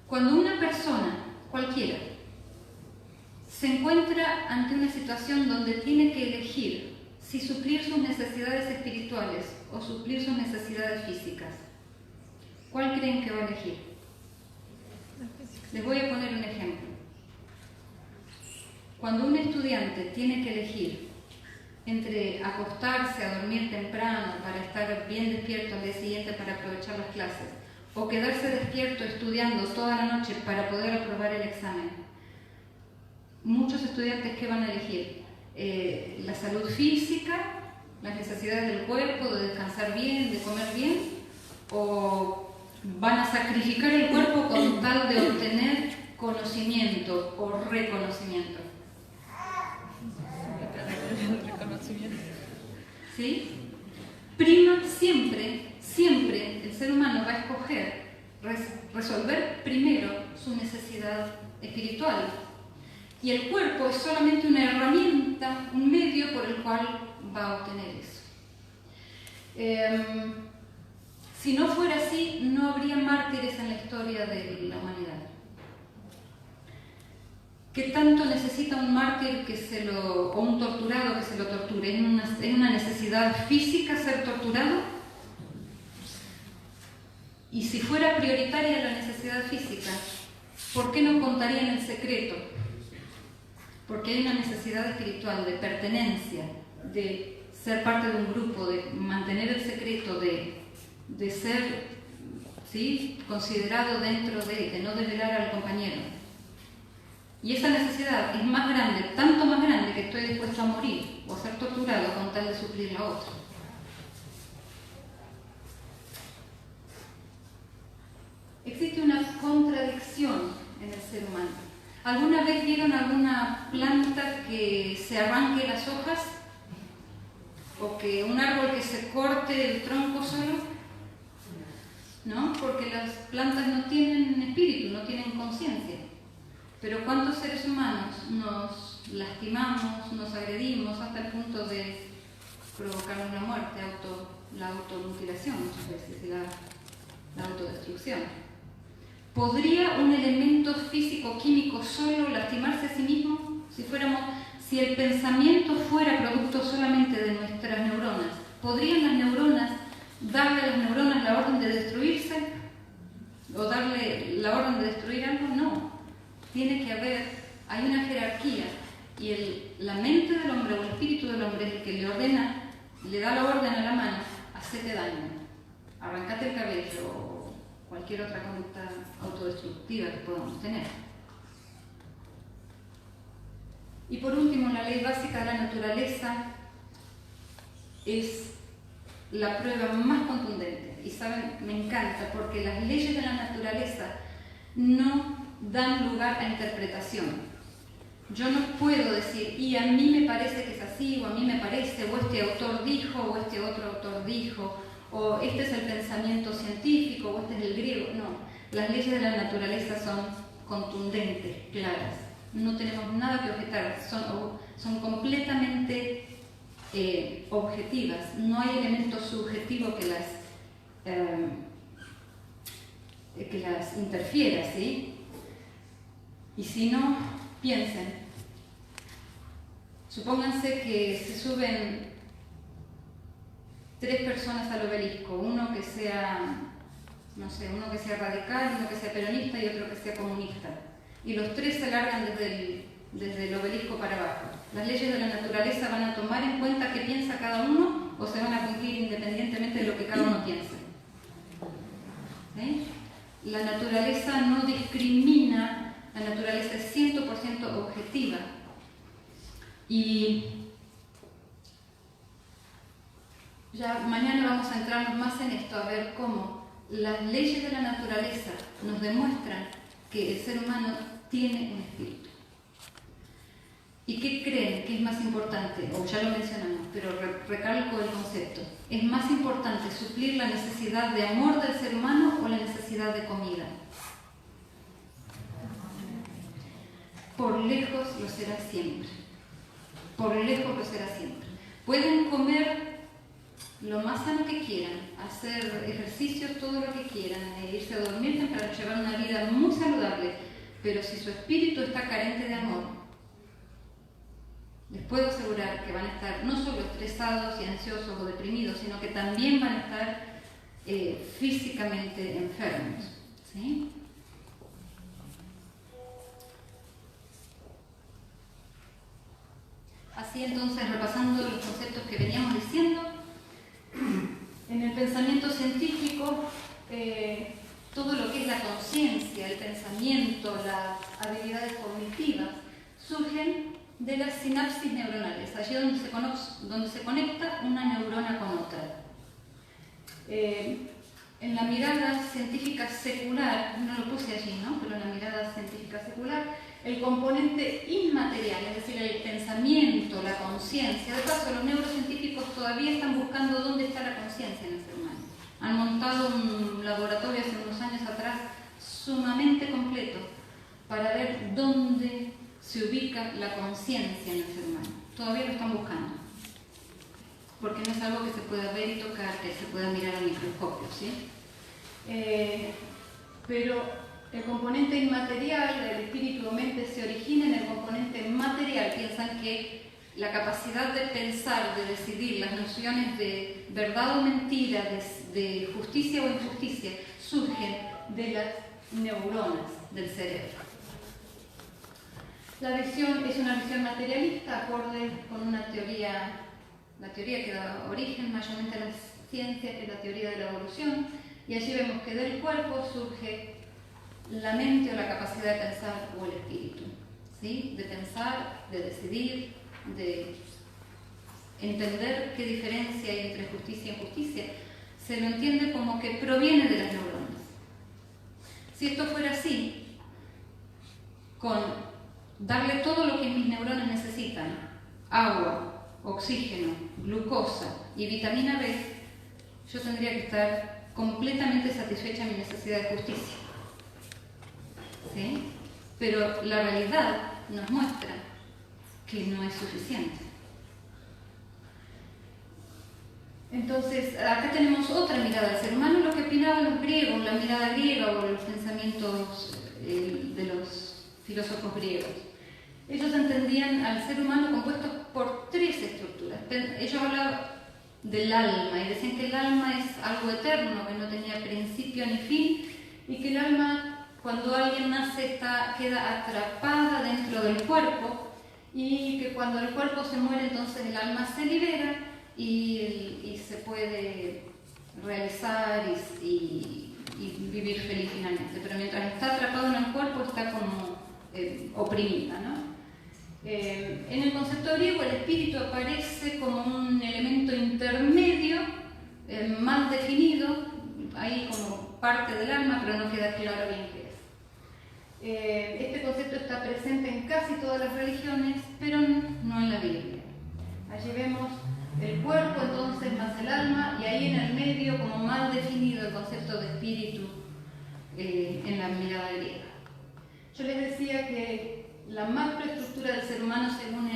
Cuando una persona, cualquiera, se encuentra ante una situación donde tiene que elegir si suplir sus necesidades espirituales o suplir sus necesidades físicas, ¿cuál creen que va a elegir? Les voy a poner un ejemplo. Cuando un estudiante tiene que elegir entre acostarse a dormir temprano para estar bien despierto al día siguiente para aprovechar las clases, o quedarse despierto estudiando toda la noche para poder aprobar el examen, muchos estudiantes, ¿qué van a elegir? La salud física, las necesidades del cuerpo, de descansar bien, de comer bien, o van a sacrificar el cuerpo con tal de obtener conocimiento o reconocimiento. ¿Sí? Prima siempre, el ser humano va a escoger resolver primero su necesidad espiritual. Y el cuerpo es solamente una herramienta, un medio por el cual va a obtener eso. Si no fuera así, no habría mártires en la historia de la humanidad. ¿Qué tanto necesita un mártir o un torturado que se lo torture? ¿Es una necesidad física ser torturado? Y si fuera prioritaria la necesidad física, ¿por qué no contarían el secreto? Porque hay una necesidad espiritual de pertenencia, de ser parte de un grupo, de mantener el secreto, de ser, ¿sí?, considerado dentro de no develar al compañero. Y esa necesidad es más grande, tanto más grande, que estoy dispuesto a morir o a ser torturado con tal de suplir la otra. Existe una contradicción en el ser humano. ¿Alguna vez vieron alguna planta que se arranque las hojas? ¿O que un árbol que se corte el tronco solo? ¿No? Porque las plantas no tienen espíritu, no tienen conciencia. Pero ¿cuántos seres humanos nos lastimamos, nos agredimos hasta el punto de provocarnos la muerte, la automutilación muchas veces, y la autodestrucción? ¿Podría un elemento físico-químico solo lastimarse a sí mismo? Si el pensamiento fuera producto solamente de nuestras neuronas, ¿podrían las neuronas darle a las neuronas la orden de destruirse o darle la orden de destruir algo, no. Tiene que haber, hay una jerarquía y la mente del hombre o el espíritu del hombre es el que le ordena, le da la orden a la mano, hacete daño, arrancate el cabello o cualquier otra conducta autodestructiva que podamos tener. Y por último, la ley básica de la naturaleza es la prueba más contundente. Y saben, me encanta porque las leyes de la naturaleza no dan lugar a interpretación. Yo no puedo decir, y a mí me parece que es así, o a mí me parece, o este autor dijo, o este otro autor dijo, o este es el pensamiento científico, o este es el griego. No, las leyes de la naturaleza son contundentes, claras. No tenemos nada que objetar, son completamente objetivas. No hay elemento subjetivo que las interfiera, ¿sí? Y si no, piensen, supónganse que se suben 3 personas al obelisco, uno que sea, no sé, uno que sea radical, uno que sea peronista y otro que sea comunista, y los 3 se largan desde el obelisco para abajo. ¿Las leyes de la naturaleza van a tomar en cuenta qué piensa cada uno o se van a cumplir independientemente de lo que cada uno piense? ¿Sí? La naturaleza no discrimina, la naturaleza es 100% objetiva. Y ya mañana vamos a entrarnos más en esto, a ver cómo las leyes de la naturaleza nos demuestran que el ser humano tiene un espíritu. ¿Y qué creen que es más importante? O ya lo mencionamos, pero recalco el concepto. ¿Es más importante suplir la necesidad de amor del ser humano o la necesidad de comida? Por lejos lo será siempre. Por lejos lo será siempre. Pueden comer lo más sano que quieran, hacer ejercicios todo lo que quieran, irse a dormir temprano, llevar una vida muy saludable, pero si su espíritu está carente de amor, les puedo asegurar que van a estar no solo estresados y ansiosos o deprimidos, sino que también van a estar físicamente enfermos, ¿sí? Así entonces, repasando los conceptos que veníamos diciendo, en el pensamiento científico, todo lo que es la conciencia, el pensamiento, las habilidades cognitivas, surgen de las sinapsis neuronales, allí donde se conecta una neurona con otra. En la mirada científica secular, no lo puse allí, ¿no? Pero en la mirada científica secular, el componente inmaterial, es decir, el pensamiento, la conciencia. De paso, los neurocientíficos todavía están buscando dónde está la conciencia en el ser humano. Han montado un laboratorio hace unos años atrás sumamente completo para ver dónde se ubica la conciencia en el ser humano. Todavía lo están buscando, porque no es algo que se pueda ver y tocar, que se pueda mirar al microscopio, ¿sí? Pero el componente inmaterial del espíritu o mente se origina en el componente material. Piensan que la capacidad de pensar, de decidir, las nociones de verdad o mentira, de justicia o injusticia, surgen de las neuronas del cerebro. La visión es una visión materialista, acorde con una teoría, la teoría que da origen mayormente a la ciencia, que es la teoría de la evolución, y allí vemos que del cuerpo surge la mente o la capacidad de pensar o el espíritu, ¿sí? De pensar, de decidir, de entender qué diferencia hay entre justicia e injusticia. Se lo entiende como que proviene de las neuronas. Si esto fuera así, con darle todo lo que mis neuronas necesitan, agua, oxígeno, glucosa y vitamina B, yo tendría que estar completamente satisfecha en mi necesidad de justicia. ¿Sí? Pero la realidad nos muestra que no es suficiente. Entonces, acá tenemos otra mirada del ser humano, lo que opinaban los griegos, la mirada griega o los pensamientos de los filósofos griegos. Ellos entendían al ser humano compuesto por 3 estructuras. Ellos hablaban del alma, y decían que el alma es algo eterno, que no tenía principio ni fin, y que el alma, cuando alguien nace, queda atrapada dentro del cuerpo, y que cuando el cuerpo se muere, entonces el alma se libera y se puede realizar y vivir feliz finalmente. Pero mientras está atrapado en el cuerpo, está como oprimida, ¿no? En el concepto griego, el espíritu aparece como un elemento intermedio, mal definido, ahí como parte del alma, pero no queda claro bien qué es. Este concepto está presente en casi todas las religiones, pero no en la Biblia. Allí vemos el cuerpo entonces más el alma, y ahí en el medio como mal definido el concepto de espíritu en la mirada griega. Yo les decía que la macroestructura del ser humano, según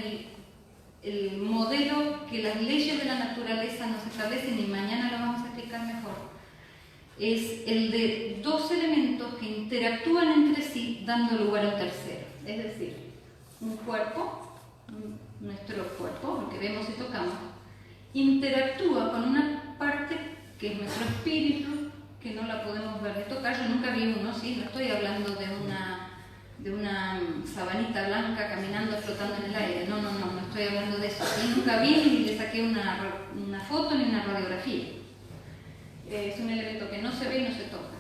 el modelo que las leyes de la naturaleza nos establecen, y mañana lo vamos a explicar mejor, es el de dos elementos que interactúan entre sí dando lugar a un tercero. Es decir, un cuerpo, nuestro cuerpo, lo que vemos y tocamos, interactúa con una parte que es nuestro espíritu, que no la podemos ver ni tocar. Yo nunca vi uno, ¿sí? No estoy hablando de una sabanita blanca caminando, flotando en el aire. No estoy hablando de eso. ¿Sí? Nunca vi ni le saqué una foto ni una radiografía. Es un elemento que no se ve y no se toca.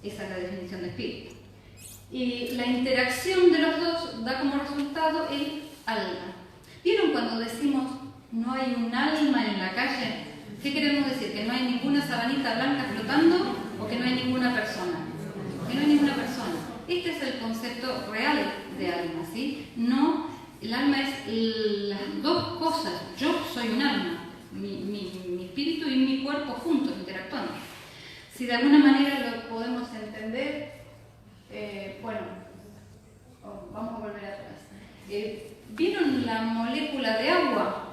Esa es la definición de espíritu. Y la interacción de los dos da como resultado el alma. ¿Vieron cuando decimos no hay un alma en la calle? ¿Qué queremos decir? ¿Que no hay ninguna sabanita blanca flotando o que no hay ninguna persona? Que no hay ninguna persona. Este es el concepto real de alma, ¿sí? No, el alma es las dos cosas. Yo soy un alma, mi espíritu y mi cuerpo juntos, interactuando. Si de alguna manera lo podemos entender, bueno, vamos a volver atrás. ¿Vieron la molécula de agua?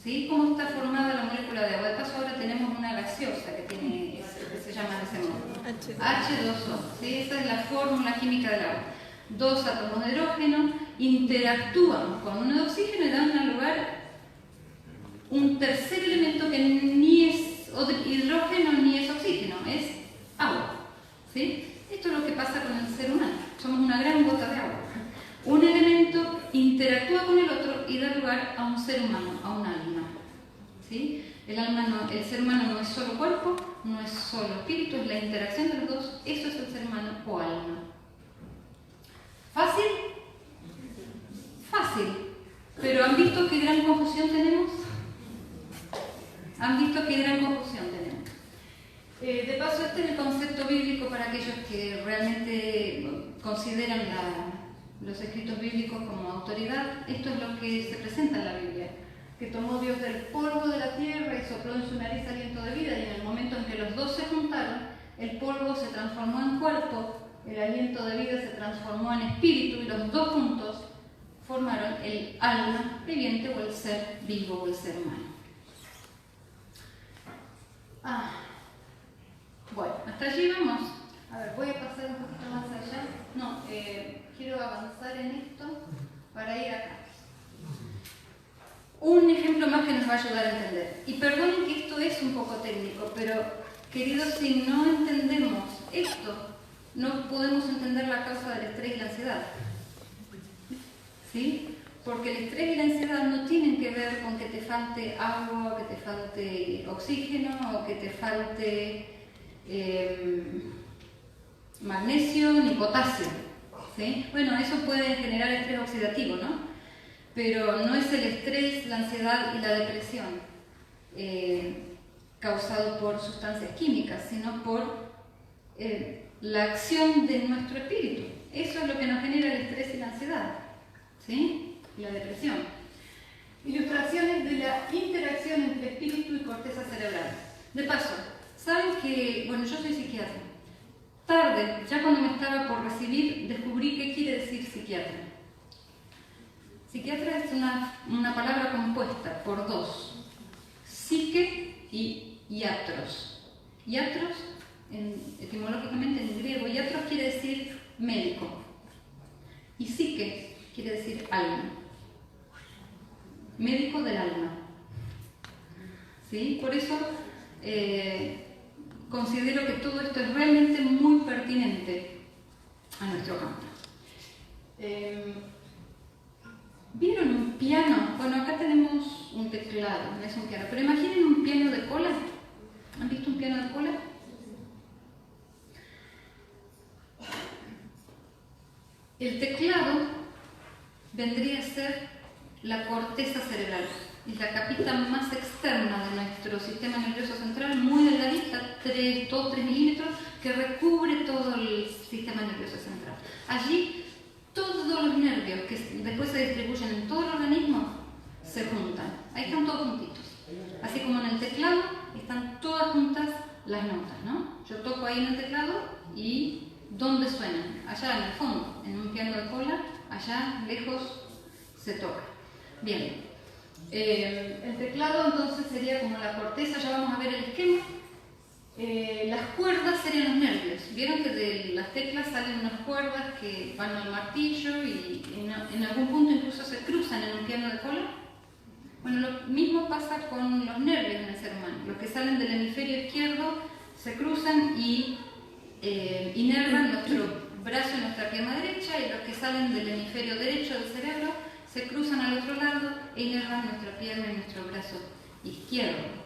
¿Sí? ¿Cómo está formada la molécula de agua? De paso, ahora tenemos una gaseosa que se llama de ese modo. H2O. ¿Sí? Esa es la fórmula química del agua. Dos átomos de hidrógeno interactúan con uno de oxígeno y dan lugar un tercer elemento que ni es hidrógeno ni es oxígeno, es agua. ¿Sí? Esto es lo que pasa con el ser humano. Somos una gran gota de agua. Un elemento interactúa con el otro y da lugar a un ser humano, a un alma. ¿Sí? El ser humano no es solo cuerpo, no es solo espíritu, es la interacción de los dos. Eso es el ser humano o alma. ¿Fácil? Fácil. Pero ¿han visto qué gran confusión tenemos? ¿Han visto qué gran confusión tenemos? De paso, este es el concepto bíblico para aquellos que realmente consideran los escritos bíblicos como autoridad. Esto es lo que se presenta en la Biblia, que tomó Dios del polvo de la tierra y sopló en su nariz aliento de vida, y en el momento en que los dos se juntaron, el polvo se transformó en cuerpo, el aliento de vida se transformó en espíritu, y los dos juntos formaron el alma viviente o el ser vivo o el ser humano. Bueno, hasta allí vamos. A ver, voy a pasar un poquito más allá. No, quiero avanzar en esto para ir acá. Un ejemplo más que nos va a ayudar a entender. Y perdonen que esto es un poco técnico, pero queridos, si no entendemos esto, no podemos entender la causa del estrés y la ansiedad. ¿Sí? Porque el estrés y la ansiedad no tienen que ver con que te falte agua, que te falte oxígeno o que te falte magnesio ni potasio. ¿Sí? Bueno, eso puede generar estrés oxidativo, ¿no? Pero no es el estrés, la ansiedad y la depresión causado por sustancias químicas, sino por la acción de nuestro espíritu. Eso es lo que nos genera el estrés y la ansiedad, ¿sí? Y la depresión. Ilustraciones de la interacción entre espíritu y corteza cerebral. De paso, ¿saben que, bueno, yo soy psiquiatra? Tarde, ya cuando me estaba por recibir, descubrí qué quiere decir psiquiatra. Psiquiatra es una palabra compuesta por dos, psique y iatros. Iatros, etimológicamente en griego, iatros quiere decir médico, y psique quiere decir alma, médico del alma. ¿sí? Por eso considero que todo esto es realmente muy pertinente a nuestro campo. ¿Vieron un piano? Bueno, acá tenemos un teclado, no es un piano, pero imaginen un piano de cola. ¿Han visto un piano de cola? El teclado vendría a ser la corteza cerebral, es la capita más externa de nuestro sistema nervioso central, muy delgadita, 2-3 milímetros, que recubre todo el sistema nervioso central. Allí todos los nervios que después se distribuyen en todo el organismo se juntan, ahí están todos juntitos. Así como en el teclado están todas juntas las notas, ¿no? Yo toco ahí en el teclado y ¿dónde suenan? Allá en el fondo, en un piano de cola, allá lejos se toca. Bien, el teclado entonces sería como la corteza, ya vamos a ver el esquema. Las cuerdas serían los nervios. Vieron que de las teclas salen unas cuerdas que van al martillo y en algún punto incluso se cruzan en un piano de cola. Bueno, lo mismo pasa con los nervios en el ser humano. Los que salen del hemisferio izquierdo se cruzan y inervan nuestro brazo y nuestra pierna derecha, y los que salen del hemisferio derecho del cerebro se cruzan al otro lado e inervan nuestra pierna y nuestro brazo izquierdo.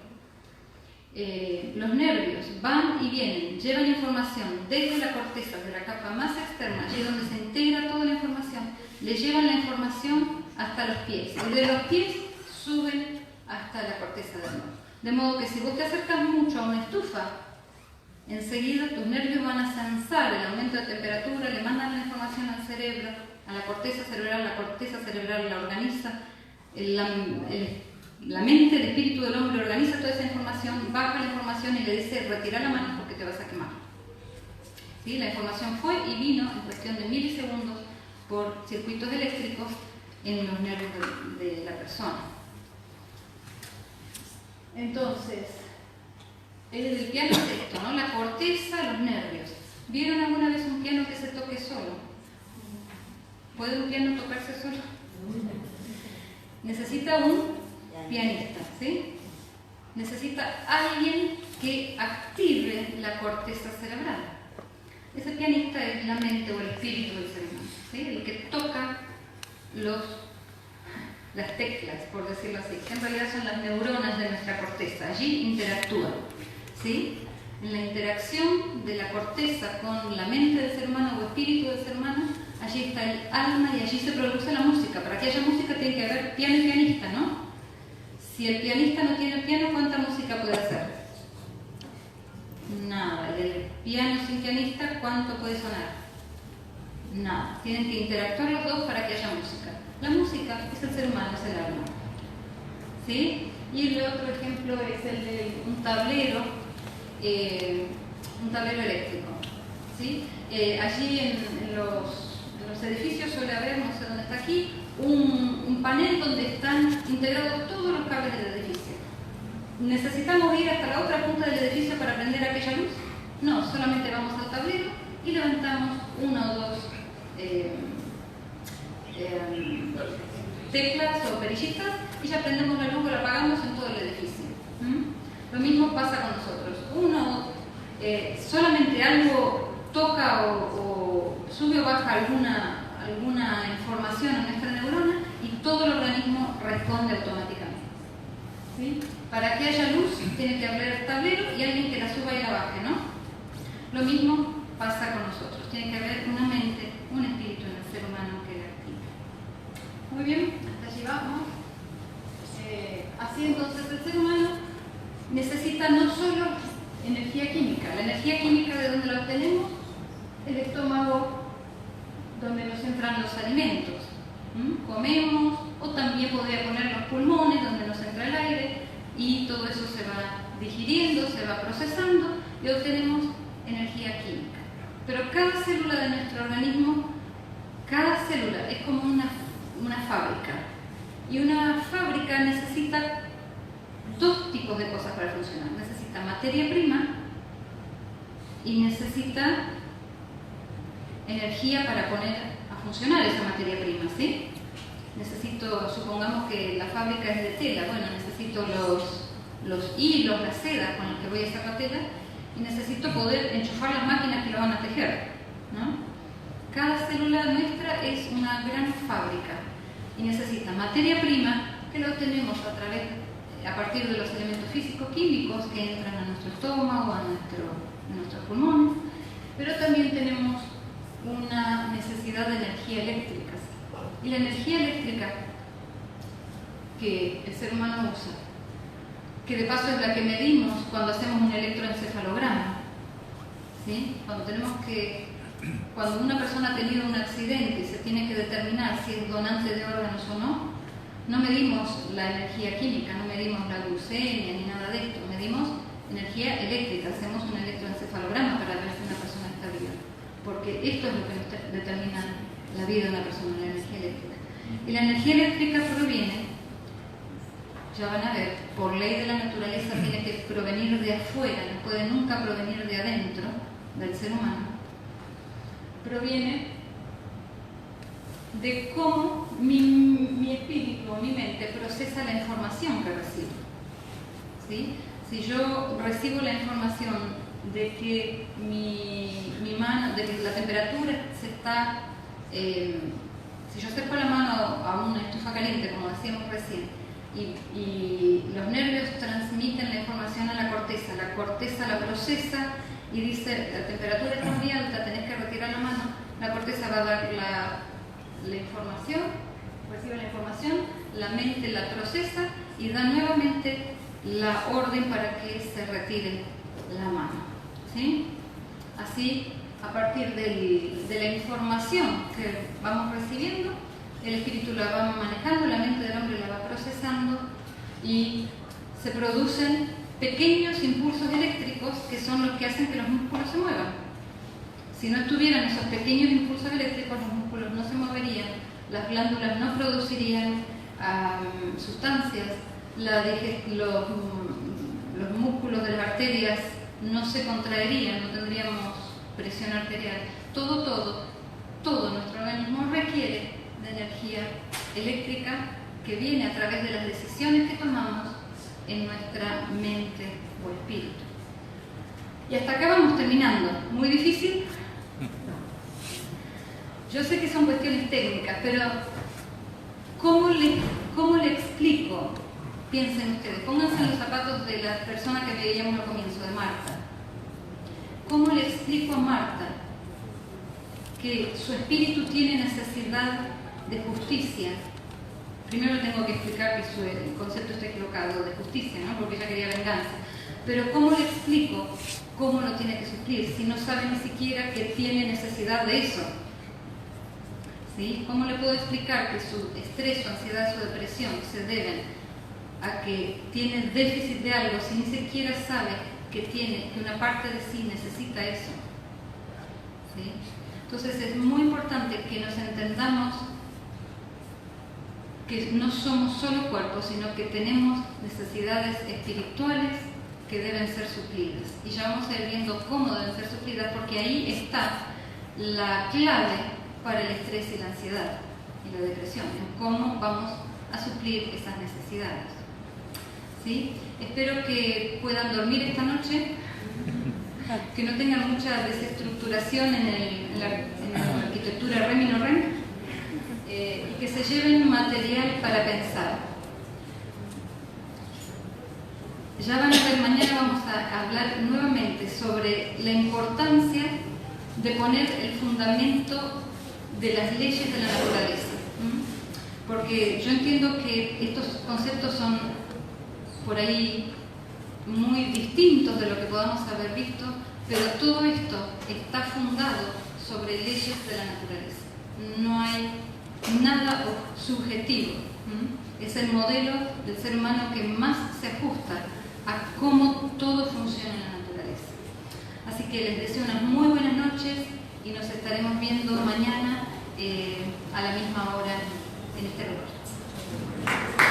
Los nervios van y vienen, llevan información desde la corteza, de la capa más externa, allí donde se integra toda la información, le llevan la información hasta los pies, y de los pies suben hasta la corteza del nervio. De modo que si vos te acercas mucho a una estufa, enseguida tus nervios van a sensar el aumento de temperatura, le mandan la información al cerebro, a la corteza cerebral la organiza, la mente, el espíritu del hombre organiza toda esa información, baja la información y le dice retira la mano porque te vas a quemar. ¿Sí? La información fue y vino en cuestión de milisegundos por circuitos eléctricos en los nervios de la persona. Entonces, el piano es esto, ¿no? La corteza, los nervios. ¿Vieron alguna vez un piano que se toque solo? ¿Puede un piano tocarse solo? Necesita un pianista, ¿sí? Necesita alguien que active la corteza cerebral. Ese pianista es la mente o el espíritu del ser humano, ¿sí? El que toca las teclas, por decirlo así, que en realidad son las neuronas de nuestra corteza. Allí interactúan, ¿sí? En la interacción de la corteza con la mente del ser humano o espíritu del ser humano, allí está el alma y allí se produce la música. Para que haya música tiene que haber piano y pianista, ¿no? Si el pianista no tiene piano, ¿cuánta música puede hacer? Nada. Y el piano sin pianista, ¿cuánto puede sonar? Nada. Tienen que interactuar los dos para que haya música. La música es el ser humano, es el alma. ¿Sí? Y el otro ejemplo es el de un tablero eléctrico. ¿Sí? Allí en los edificios suele haber, no sé dónde está aquí, un panel donde están integrados todos los cables del edificio. ¿Necesitamos ir hasta la otra punta del edificio para prender aquella luz? No, solamente vamos al tablero y levantamos una o dos teclas o perillitas y ya prendemos la luz o la apagamos en todo el edificio. Lo mismo pasa con nosotros. Uno solamente algo toca o sube o baja alguna información a nuestra neurona y todo el organismo responde automáticamente. ¿Sí? Para que haya luz tiene que haber el tablero y alguien que la suba y la baje, ¿no? Lo mismo pasa con nosotros. Tiene que haber una mente, un espíritu en el ser humano que la active. Muy bien, hasta allí vamos. Así entonces el ser humano necesita no solo energía química. La energía química, ¿de dónde la obtenemos? El estómago, donde nos entran los alimentos. Comemos, o también podría poner los pulmones, donde nos entra el aire, y todo eso se va digiriendo, se va procesando y obtenemos energía química. Pero cada célula de nuestro organismo, cada célula es como una fábrica. Y una fábrica necesita dos tipos de cosas para funcionar. Necesita materia prima y necesita energía para poner a funcionar esa materia prima, ¿sí? Supongamos que la fábrica es de tela, bueno, necesito los hilos, las sedas con las que voy a hacer la tela, y necesito poder enchufar las máquinas que lo van a tejer, ¿no? Cada célula nuestra es una gran fábrica y necesita materia prima que la obtenemos a partir de los elementos físico-químicos que entran a nuestro estómago, a nuestros pulmones, pero también tenemos una necesidad de energía eléctrica. Y la energía eléctrica que el ser humano usa, que de paso es la que medimos cuando hacemos un electroencefalograma, ¿sí? Cuando una persona ha tenido un accidente y se tiene que determinar si es donante de órganos o no, no medimos la energía química, no medimos la glucemia ni nada de esto, medimos energía eléctrica, hacemos un electroencefalograma para ver si una persona está viva, porque esto es lo que nos determina la vida de una persona, la energía eléctrica. Y la energía eléctrica proviene, ya van a ver, por ley de la naturaleza tiene que provenir de afuera, no puede nunca provenir de adentro del ser humano. Proviene de cómo mi espíritu o mi mente procesa la información que recibo, ¿sí? Si yo recibo la información de que mi mano, de que la temperatura se está, si yo acerco la mano a una estufa caliente, como decíamos recién, y los nervios transmiten la información a la corteza la procesa y dice, la temperatura está muy alta, tenés que retirar la mano, la corteza va a dar la información, recibe la información, la mente la procesa y da nuevamente la orden para que se retire la mano, ¿sí? Así, a partir de la información que vamos recibiendo, el espíritu la va manejando, la mente del hombre la va procesando y se producen pequeños impulsos eléctricos que son los que hacen que los músculos se muevan. Si no estuvieran esos pequeños impulsos eléctricos, los músculos no se moverían, las glándulas no producirían sustancias, los músculos de las arterias no se contraerían, no tendríamos presión arterial. Todo nuestro organismo requiere de energía eléctrica que viene a través de las decisiones que tomamos en nuestra mente o espíritu. Y hasta acá vamos terminando. ¿Muy difícil? Yo sé que son cuestiones técnicas, pero ¿cómo le explico? Piensen ustedes, pónganse en los zapatos de la persona que veíamos al comienzo, de Marta. ¿Cómo le explico a Marta que su espíritu tiene necesidad de justicia? Primero tengo que explicar que el concepto está equivocado de justicia, ¿no? Porque ella quería venganza. Pero ¿cómo le explico cómo lo tiene que suplir si no sabe ni siquiera que tiene necesidad de eso? ¿Sí? ¿Cómo le puedo explicar que su estrés, su ansiedad, su depresión se deben a que tiene déficit de algo si ni siquiera sabe que una parte de sí necesita eso? ¿Sí? Entonces es muy importante que nos entendamos que no somos solo cuerpos, sino que tenemos necesidades espirituales que deben ser suplidas. Y ya vamos a ir viendo cómo deben ser suplidas, porque ahí está la clave para el estrés y la ansiedad y la depresión, en cómo vamos a suplir esas necesidades. ¿Sí? Espero que puedan dormir esta noche, que no tengan mucha desestructuración en la arquitectura REM y no REM, y que se lleven material para pensar. Ya van a ver, mañana vamos a hablar nuevamente sobre la importancia de poner el fundamento de las leyes de la naturaleza. Porque yo entiendo que estos conceptos son por ahí muy distintos de lo que podamos haber visto, pero todo esto está fundado sobre leyes de la naturaleza. No hay nada subjetivo. Es el modelo del ser humano que más se ajusta a cómo todo funciona en la naturaleza. Así que les deseo unas muy buenas noches y nos estaremos viendo mañana a la misma hora en este lugar.